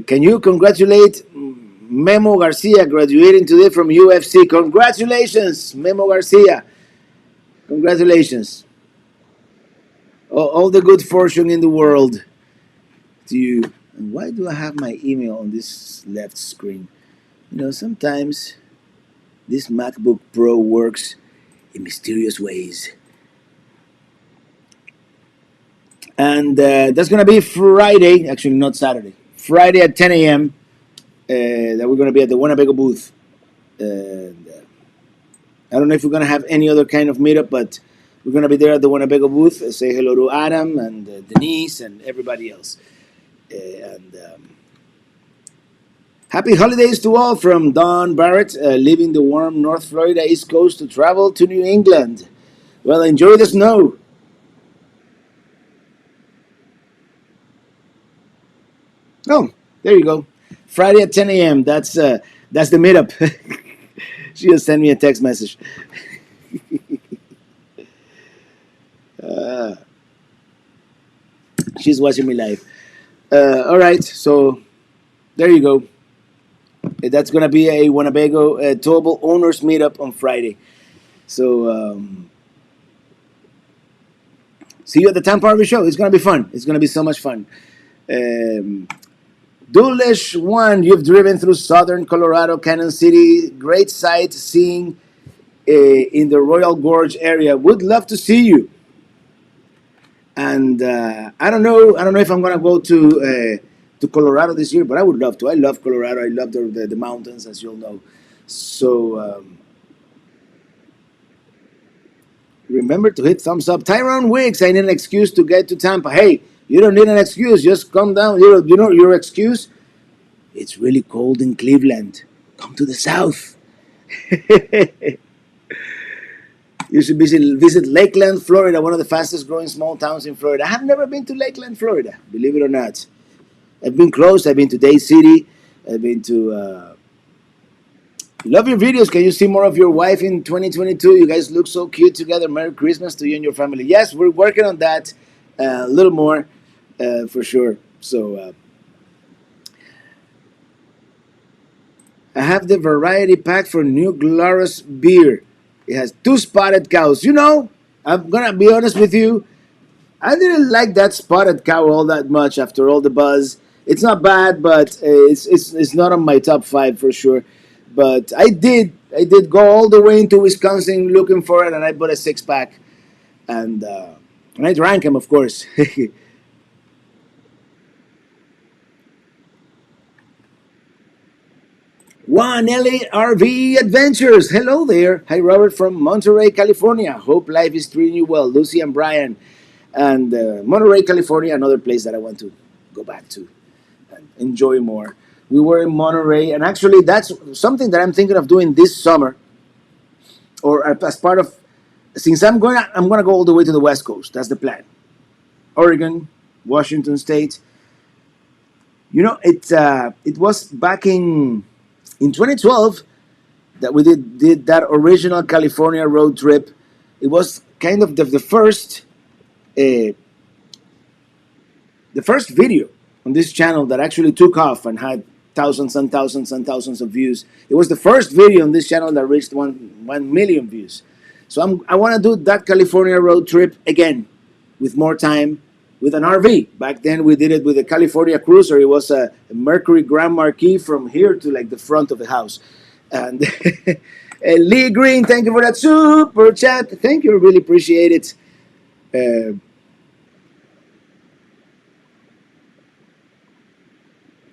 can you congratulate Memo Garcia graduating today from UFC? Congratulations, Memo Garcia. Congratulations. All the good fortune in the world to you. And why do I have my email on this left screen? You know, sometimes this MacBook Pro works in mysterious ways. And that's going to be Friday, actually not Saturday, Friday at 10 a.m. That we're going to be at the Winnebago booth. And I don't know if we're going to have any other kind of meetup, but we're going to be there at the Winnebago booth. Say hello to Adam and Denise and everybody else. Happy holidays to all from Don Barrett, leaving the warm North Florida East Coast to travel to New England. Well, enjoy the snow. Oh, there you go. Friday at 10 a.m. That's the meetup. She just sent me a text message. She's watching me live. All right, so there you go. That's going to be a Winnebago Towable Owners Meetup on Friday. So see you at the Tampa RV Show. It's going to be fun. It's going to be so much fun. Dulish One, you've driven through southern Colorado, Canyon City. Great sightseeing in the Royal Gorge area. Would love to see you. And I don't know if I'm gonna go to Colorado this year, but I would love to. I love Colorado. I love the mountains, as you'll know. So remember to hit thumbs up. Tyrone Wicks, I need an excuse to get to Tampa. Hey, you don't need an excuse. Just come down. You know your excuse? It's really cold in Cleveland. Come to the south. You should visit Lakeland, Florida, one of the fastest growing small towns in Florida. I have never been to Lakeland, Florida, believe it or not. I've been close. I've been to Day City. I've been to... Love your videos. Can you see more of your wife in 2022? You guys look so cute together. Merry Christmas to you and your family. Yes, we're working on that a little more for sure. So I have the variety pack for New Glarus beer. It has 2 spotted cows. You know, I'm going to be honest with you. I didn't like that spotted cow all that much after all the buzz. It's not bad, but it's not on my top 5 for sure. But I did go all the way into Wisconsin looking for it, and I bought a 6-pack. And I drank them, of course. Juan Ellie RV Adventures. Hello there. Hi, Robert from Monterey, California. Hope life is treating you well. Lucy and Brian. And Monterey, California, another place that I want to go back to and enjoy more. We were in Monterey, and actually that's something that I'm thinking of doing this summer, or as part of, since I'm gonna go all the way to the West Coast. That's the plan. Oregon, Washington State. You know, it was back in 2012 that we did that original California road trip. It was kind of the first video on this channel that actually took off and had thousands and thousands and thousands of views. It was the first video on this channel that reached 1 million views. So I want to do that California road trip again with more time with an RV. Back then we did it with a California Cruiser. It was a Mercury Grand Marquis from here to like the front of the house. And Lee Green, thank you for that super chat. Thank you, I really appreciate it.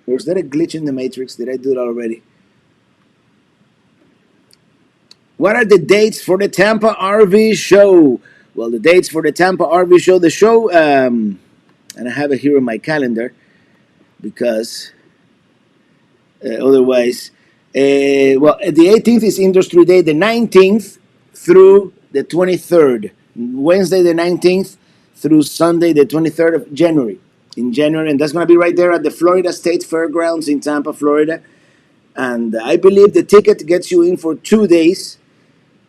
Was that a glitch in the Matrix? Did I do that already? What are the dates for the Tampa RV show? Well, the dates for the Tampa RV show, and I have it here in my calendar because otherwise, well, the 18th is Industry Day, the 19th through the 23rd, Wednesday the 19th through Sunday the 23rd of January. In January, and that's going to be right there at the Florida State Fairgrounds in Tampa, Florida. and I believe the ticket gets you in for 2 days.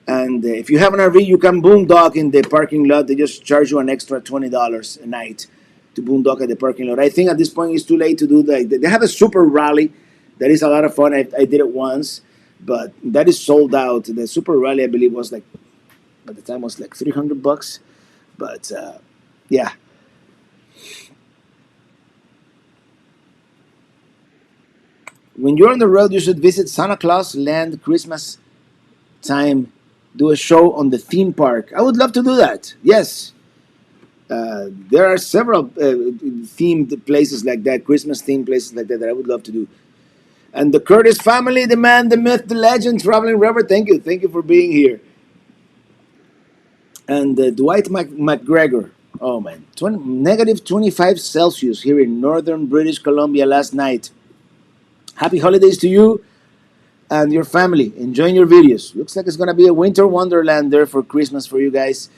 And if you have an RV, you can boondock in the parking lot. They just charge you an extra $20 a night to boondock at the parking lot. I think at this point it's too late to do that. They have a super rally that is a lot of fun. I did it once, but that is sold out. The super rally, I believe, was like, at the time was like $300. But yeah, when you're on the road, you should visit Santa Claus Land Christmas time. Do a show on the theme park. I would love to do that. Yes, there are several themed places like that, Christmas themed places like that I would love to do. And the Curtis family, the man, the myth, the legend, traveling rubber. Thank you for being here. And Dwight McGregor. Oh man, 20, negative 25 Celsius here in northern British Columbia last night. Happy holidays to you and your family. Enjoying your videos. Looks like it's gonna be a winter wonderland there for Christmas for you guys.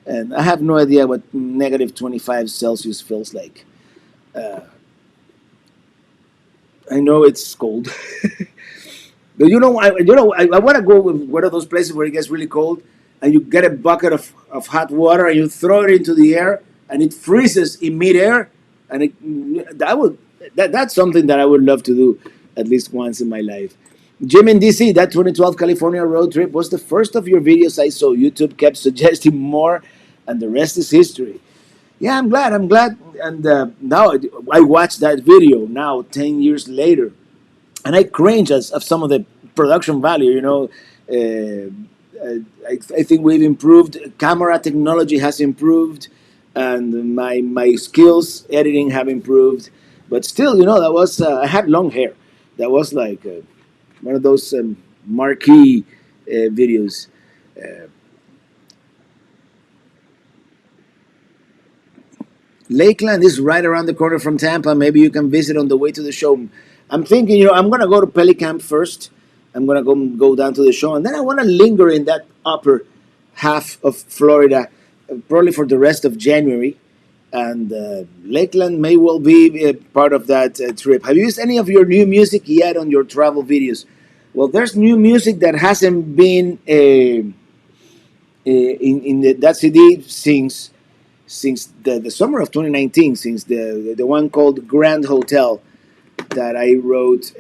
And I have no idea what negative 25 Celsius feels like. Uh, I know it's cold, but I want to go with one of those places where it gets really cold, and you get a bucket of hot water and you throw it into the air, and it freezes in midair, and that's something that I would love to do at least once in my life. Jim in DC, that 2012 California road trip was the first of your videos I saw. YouTube kept suggesting more, and the rest is history. Yeah, I'm glad. I'm glad. And now I watched that video now, 10 years later, and I cringe of some of the production value. I think we've improved. Camera technology has improved, and my skills editing have improved. But still, that was I had long hair. That was like one of those marquee videos. Uh, Lakeland is right around the corner from Tampa. Maybe you can visit on the way to the show. I'm thinking, I'm gonna go to Pelican first. I'm gonna go down to the show, and then I want to linger in that upper half of Florida, probably for the rest of January. And Lakeland may well be part of that trip. Have you used any of your new music yet on your travel videos? Well, there's new music that hasn't been in that CD since the summer of 2019, since the one called Grand Hotel that I wrote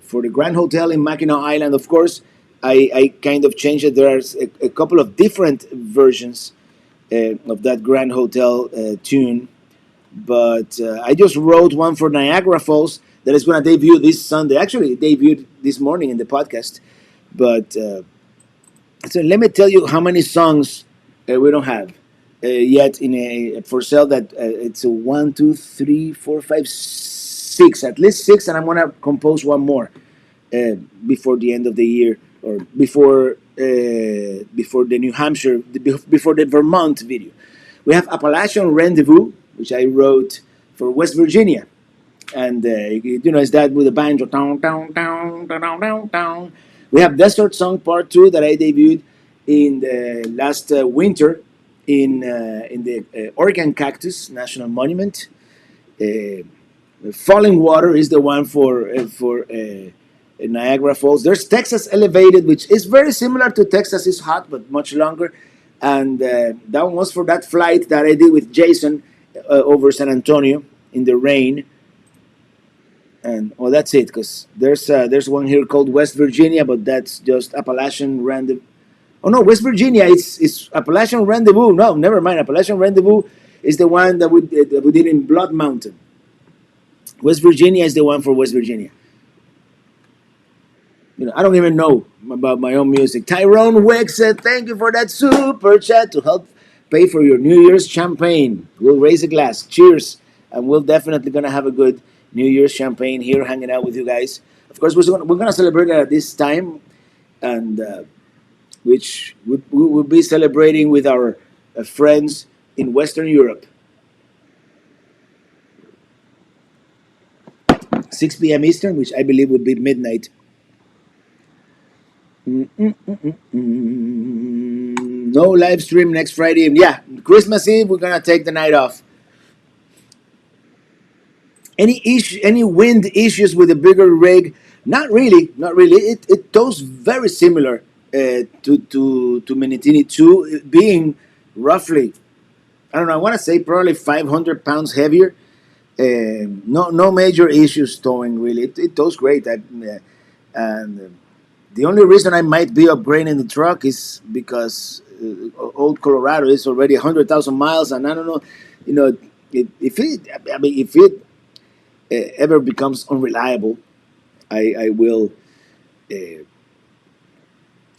for the Grand Hotel in Mackinac Island. Of course, I kind of changed it. There's a couple of different versions of that Grand Hotel tune, but I just wrote one for Niagara Falls that is going to debut this Sunday. Actually, it debuted this morning in the podcast. But so let me tell you how many songs we don't have yet in a for sale. That it's a 1, 2, 3, 4, 5, 6, at least 6, and I'm gonna compose one more before the end of the year, or before the New Hampshire, before the Vermont video. We have Appalachian Rendezvous, which I wrote for West Virginia, and it's that with the banjo. Down, down, down, down, down, down. We have Desert Song Part 2 that I debuted in the last winter in the Oregon Cactus National Monument. Falling Water is the one for Niagara Falls. There's Texas Elevated, which is very similar to Texas is Hot, but much longer. And that one was for that flight that I did with Jason over San Antonio in the rain. And that's it, because there's one here called West Virginia, but that's just Appalachian Rendezvous. Oh no, West Virginia, it's Appalachian Rendezvous. No, never mind. Appalachian Rendezvous is the one that we did in Blood Mountain. West Virginia is the one for West Virginia. I don't even know about my own music. Tyrone Wick said, "Thank you for that super chat to help pay for your New Year's champagne. We'll raise a glass. Cheers, and we're definitely gonna have a good New Year's champagne here, hanging out with you guys. Of course, we're gonna celebrate it at this time, and which we will be celebrating with our friends in Western Europe. 6 p.m. Eastern, which I believe would be midnight. No live stream next Friday. Yeah, Christmas Eve, we're gonna take the night off. Any wind issues with the bigger rig? Not really, not really. It goes very similar to Minitini II, being roughly, I don't know, I want to say probably 500 pounds heavier. No major issues towing really. It tows great. And the only reason I might be upgrading the truck is because old Colorado is already 100,000 miles, and I don't know, you know, if it, I mean, if it ever becomes unreliable, I will uh,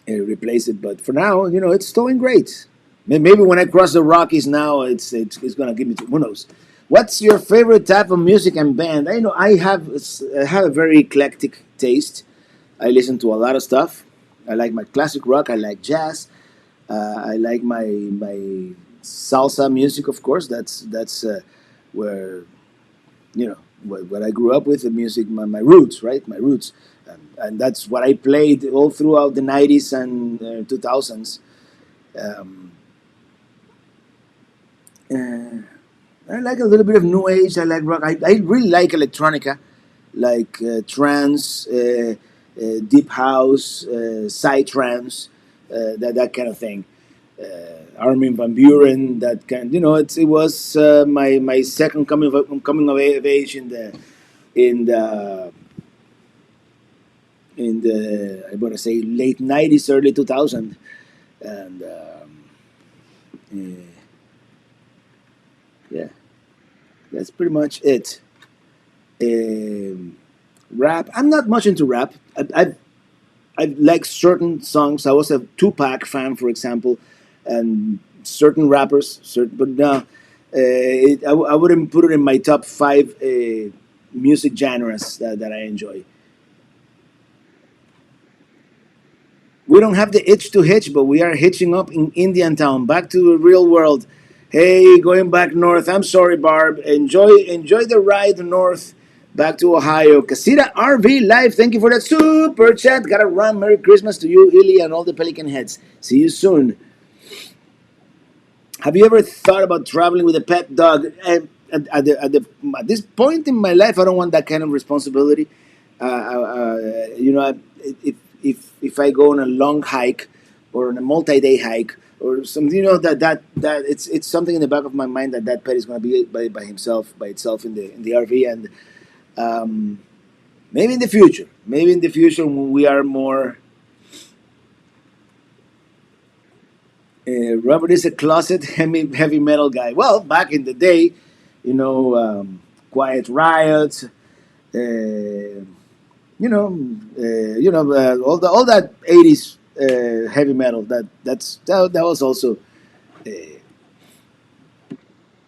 replace it. But for now, it's towing great. Maybe when I cross the Rockies now, it's gonna give me. Who knows? What's your favorite type of music and band? I know I have a very eclectic taste. I listen to a lot of stuff. I like my classic rock. I like jazz. I like my salsa music, of course. That's where what I grew up with, the music, my roots, right? My roots, and that's what I played all throughout the '90s and 2000s. Um, uh, I like a little bit of new age. I like rock. I really like electronica, like trance, deep house, psy trance, that kind of thing. Armin van Buren, that kind. It was my second coming of age in the I want to say late '90s, early 2000, and uh, yeah, that's pretty much it. Um, Rap. I'm not much into rap. I like certain songs. I was a Tupac fan, for example, and certain rappers. But no, I wouldn't put it in my top five music genres that I enjoy. We don't have the itch to hitch, but we are hitching up in Indian Town, back to the real world. Hey, going back north. I'm sorry, Barb. Enjoy the ride north back to Ohio. Casita RV Live. Thank you for that super chat. Gotta run. Merry Christmas to you, Illy, and all the Pelican Heads. See you soon. Have you ever thought about traveling with a pet dog? At this point in my life, I don't want that kind of responsibility. If I go on a long hike or on a multi-day hike or something, that it's something in the back of my mind that pet is going to be by himself, by itself in the RV, and um, maybe in the future when we are more. Robert is a closet heavy metal guy. Well, back in the day, Quiet Riot, all that '80s heavy metal. That was also. Uh,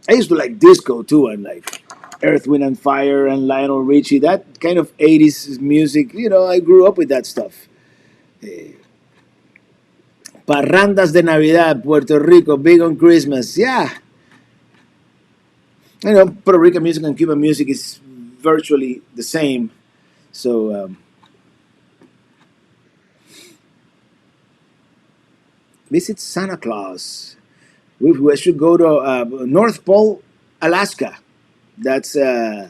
I used to like disco too, and like Earth, Wind and Fire and Lionel Richie. That kind of '80s music. I grew up with that stuff. Uh, Parrandas de Navidad, Puerto Rico, big on Christmas. Yeah, Puerto Rican music and Cuban music is virtually the same. So visit Santa Claus. We should go to North Pole, Alaska. That's uh,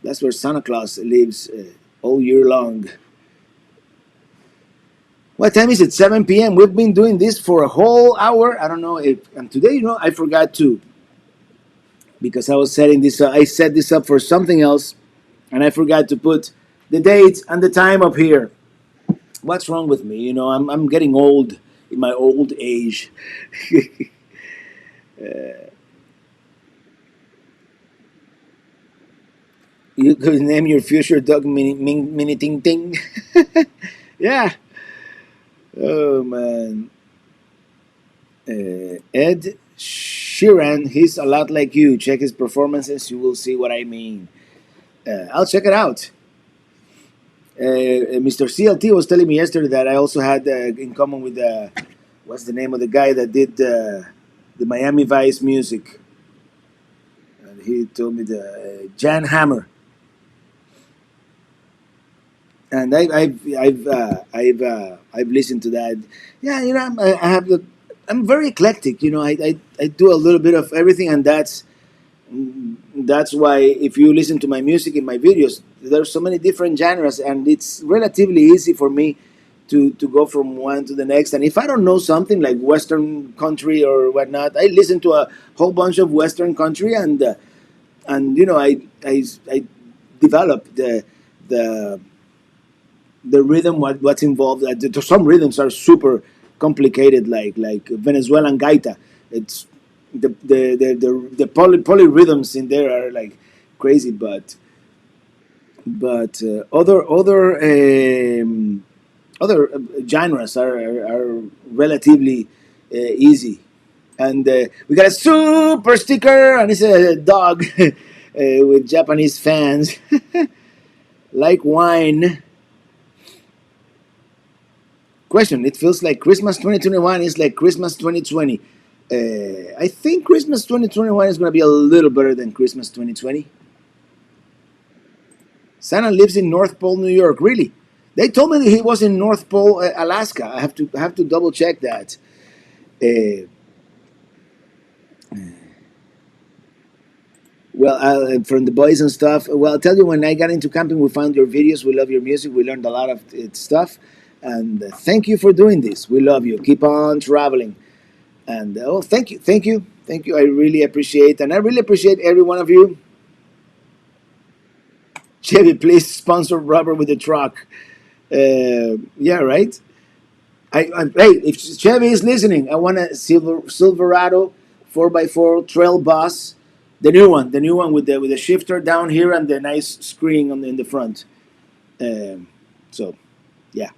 that's where Santa Claus lives all year long. What time is it? 7 p.m. We've been doing this for a whole hour. I don't know if, and today, I forgot to, because I was setting this up. I set this up for something else, and I forgot to put the date and the time up here. What's wrong with me? I'm getting old in my old age. You could name your future dog Mini Ting Ting. Yeah. Oh man. Ed Sheeran, he's a lot like you. Check his performances, you will see what I mean. I'll check it out. Mr. CLT was telling me yesterday that I also had in common with what's the name of the guy that did the Miami Vice music. And he told me the Jan Hammer. And I've listened to that. Yeah, I have the. I'm very eclectic. I do a little bit of everything, and that's That's why if you listen to my music in my videos, there's so many different genres, and it's relatively easy for me to go from one to the next. And if I don't know something like Western country or whatnot, I listen to a whole bunch of Western country, and I develop the the rhythm, what's involved. Some rhythms are super complicated, like Venezuelan gaita. It's the polyrhythms in there are like crazy, but other genres are relatively easy. And we got a super sticker, and it's a dog with Japanese fans like wine. Question: It feels like Christmas 2021 is like Christmas 2020. I think Christmas 2021 is going to be a little better than Christmas 2020. Santa lives in North Pole, New York. Really? They told me that he was in North Pole, Alaska. I have to double check that. Uh, well, from the boys and stuff. Well, I'll tell you, when I got into camping, we found your videos. We love your music. We learned a lot of stuff. And thank you for doing this. We love you. Keep on traveling. And thank you, thank you, thank you. I really appreciate, and I really appreciate every one of you. Chevy, please sponsor Robert with the truck. Yeah, right. Hey, if Chevy is listening, I want a Silverado 4x4 Trail Bus, the new one with the shifter down here and the nice screen in the front. So, yeah,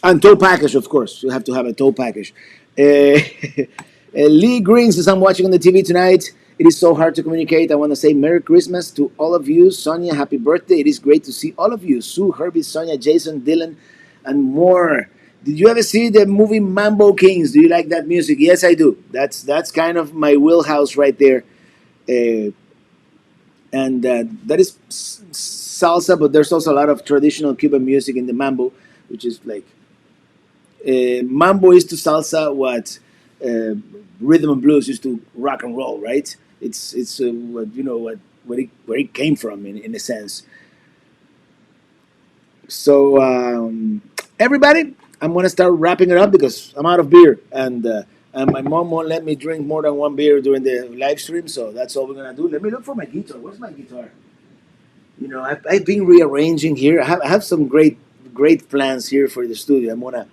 and tow package, of course. You have to have a tow package. Lee Green says, I'm watching on the TV tonight. It is so hard to communicate. I want to say Merry Christmas to all of you. Sonia, happy birthday. It is great to see all of you. Sue, Herbie, Sonia, Jason, Dylan, and more. Did you ever see the movie Mambo Kings? Do you like that music? Yes, I do. That's kind of my wheelhouse right there. Uh, and that is salsa, but there's also a lot of traditional Cuban music in the mambo, which is like mambo is to salsa what uh, rhythm and blues is to rock and roll, right? It's what where it came from in a sense. So everybody, I'm gonna start wrapping it up because I'm out of beer, and my mom won't let me drink more than one beer during the live stream. So that's all we're gonna do. Let me look for my guitar. Where's my guitar? I've been rearranging here. I have some great plans here for the studio. I'm gonna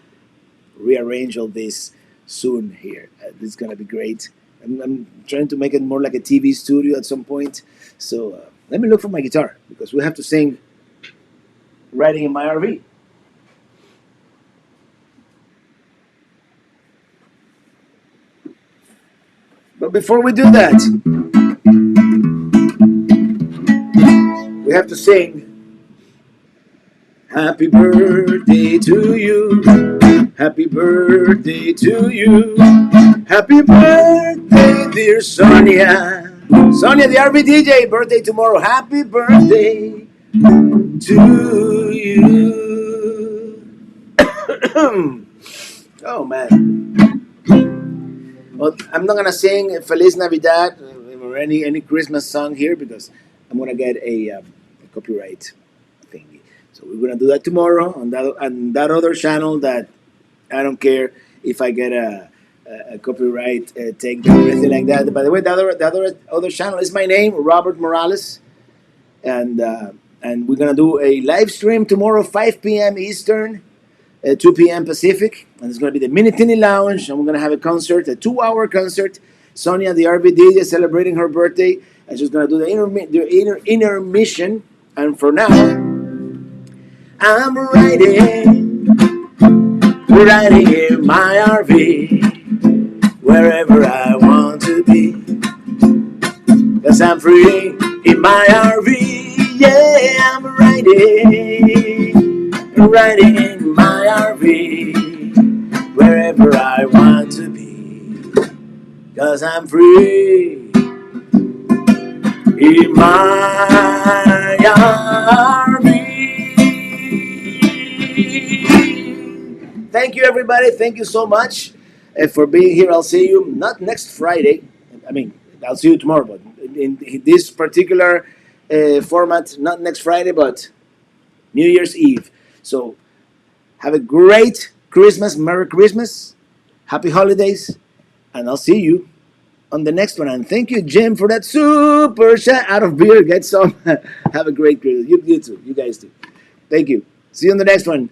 rearrange all this soon here. This is gonna be great. I'm trying to make it more like a TV studio at some point. So let me look for my guitar because we have to sing "Riding in My RV." But before we do that, we have to sing "Happy Birthday to You." Happy birthday to you. Happy birthday, dear Sonia. Sonia, the RV DJ, birthday tomorrow. Happy birthday to you. Oh, man. Well, I'm not going to sing Feliz Navidad or any Christmas song here because I'm going to get a copyright thingy. So we're going to do that tomorrow on that other channel that I don't care if I get a copyright takedown or anything like that. By the way, the other channel is my name, Robert Morales, and we're gonna do a live stream tomorrow, 5 p.m. Eastern, 2 p.m. Pacific, and it's gonna be the Minitini Lounge, and we're gonna have a concert, a 2-hour concert. Sonia, the RV DJ, celebrating her birthday, and she's gonna do the intermission. And for now, I'm riding in my RV, wherever I want to be. 'Cause I'm free in my RV, yeah, I'm riding in my RV, wherever I want to be. 'Cause I'm free in my RV. Thank you, everybody. Thank you so much for being here. I'll see you not next Friday. I mean, I'll see you tomorrow. But in this particular format, not next Friday, but New Year's Eve. So have a great Christmas, Merry Christmas, Happy Holidays, and I'll see you on the next one. And thank you, Jim, for that super shot out of beer. Get some. Have a great Christmas. You too. You guys too. Thank you. See you on the next one.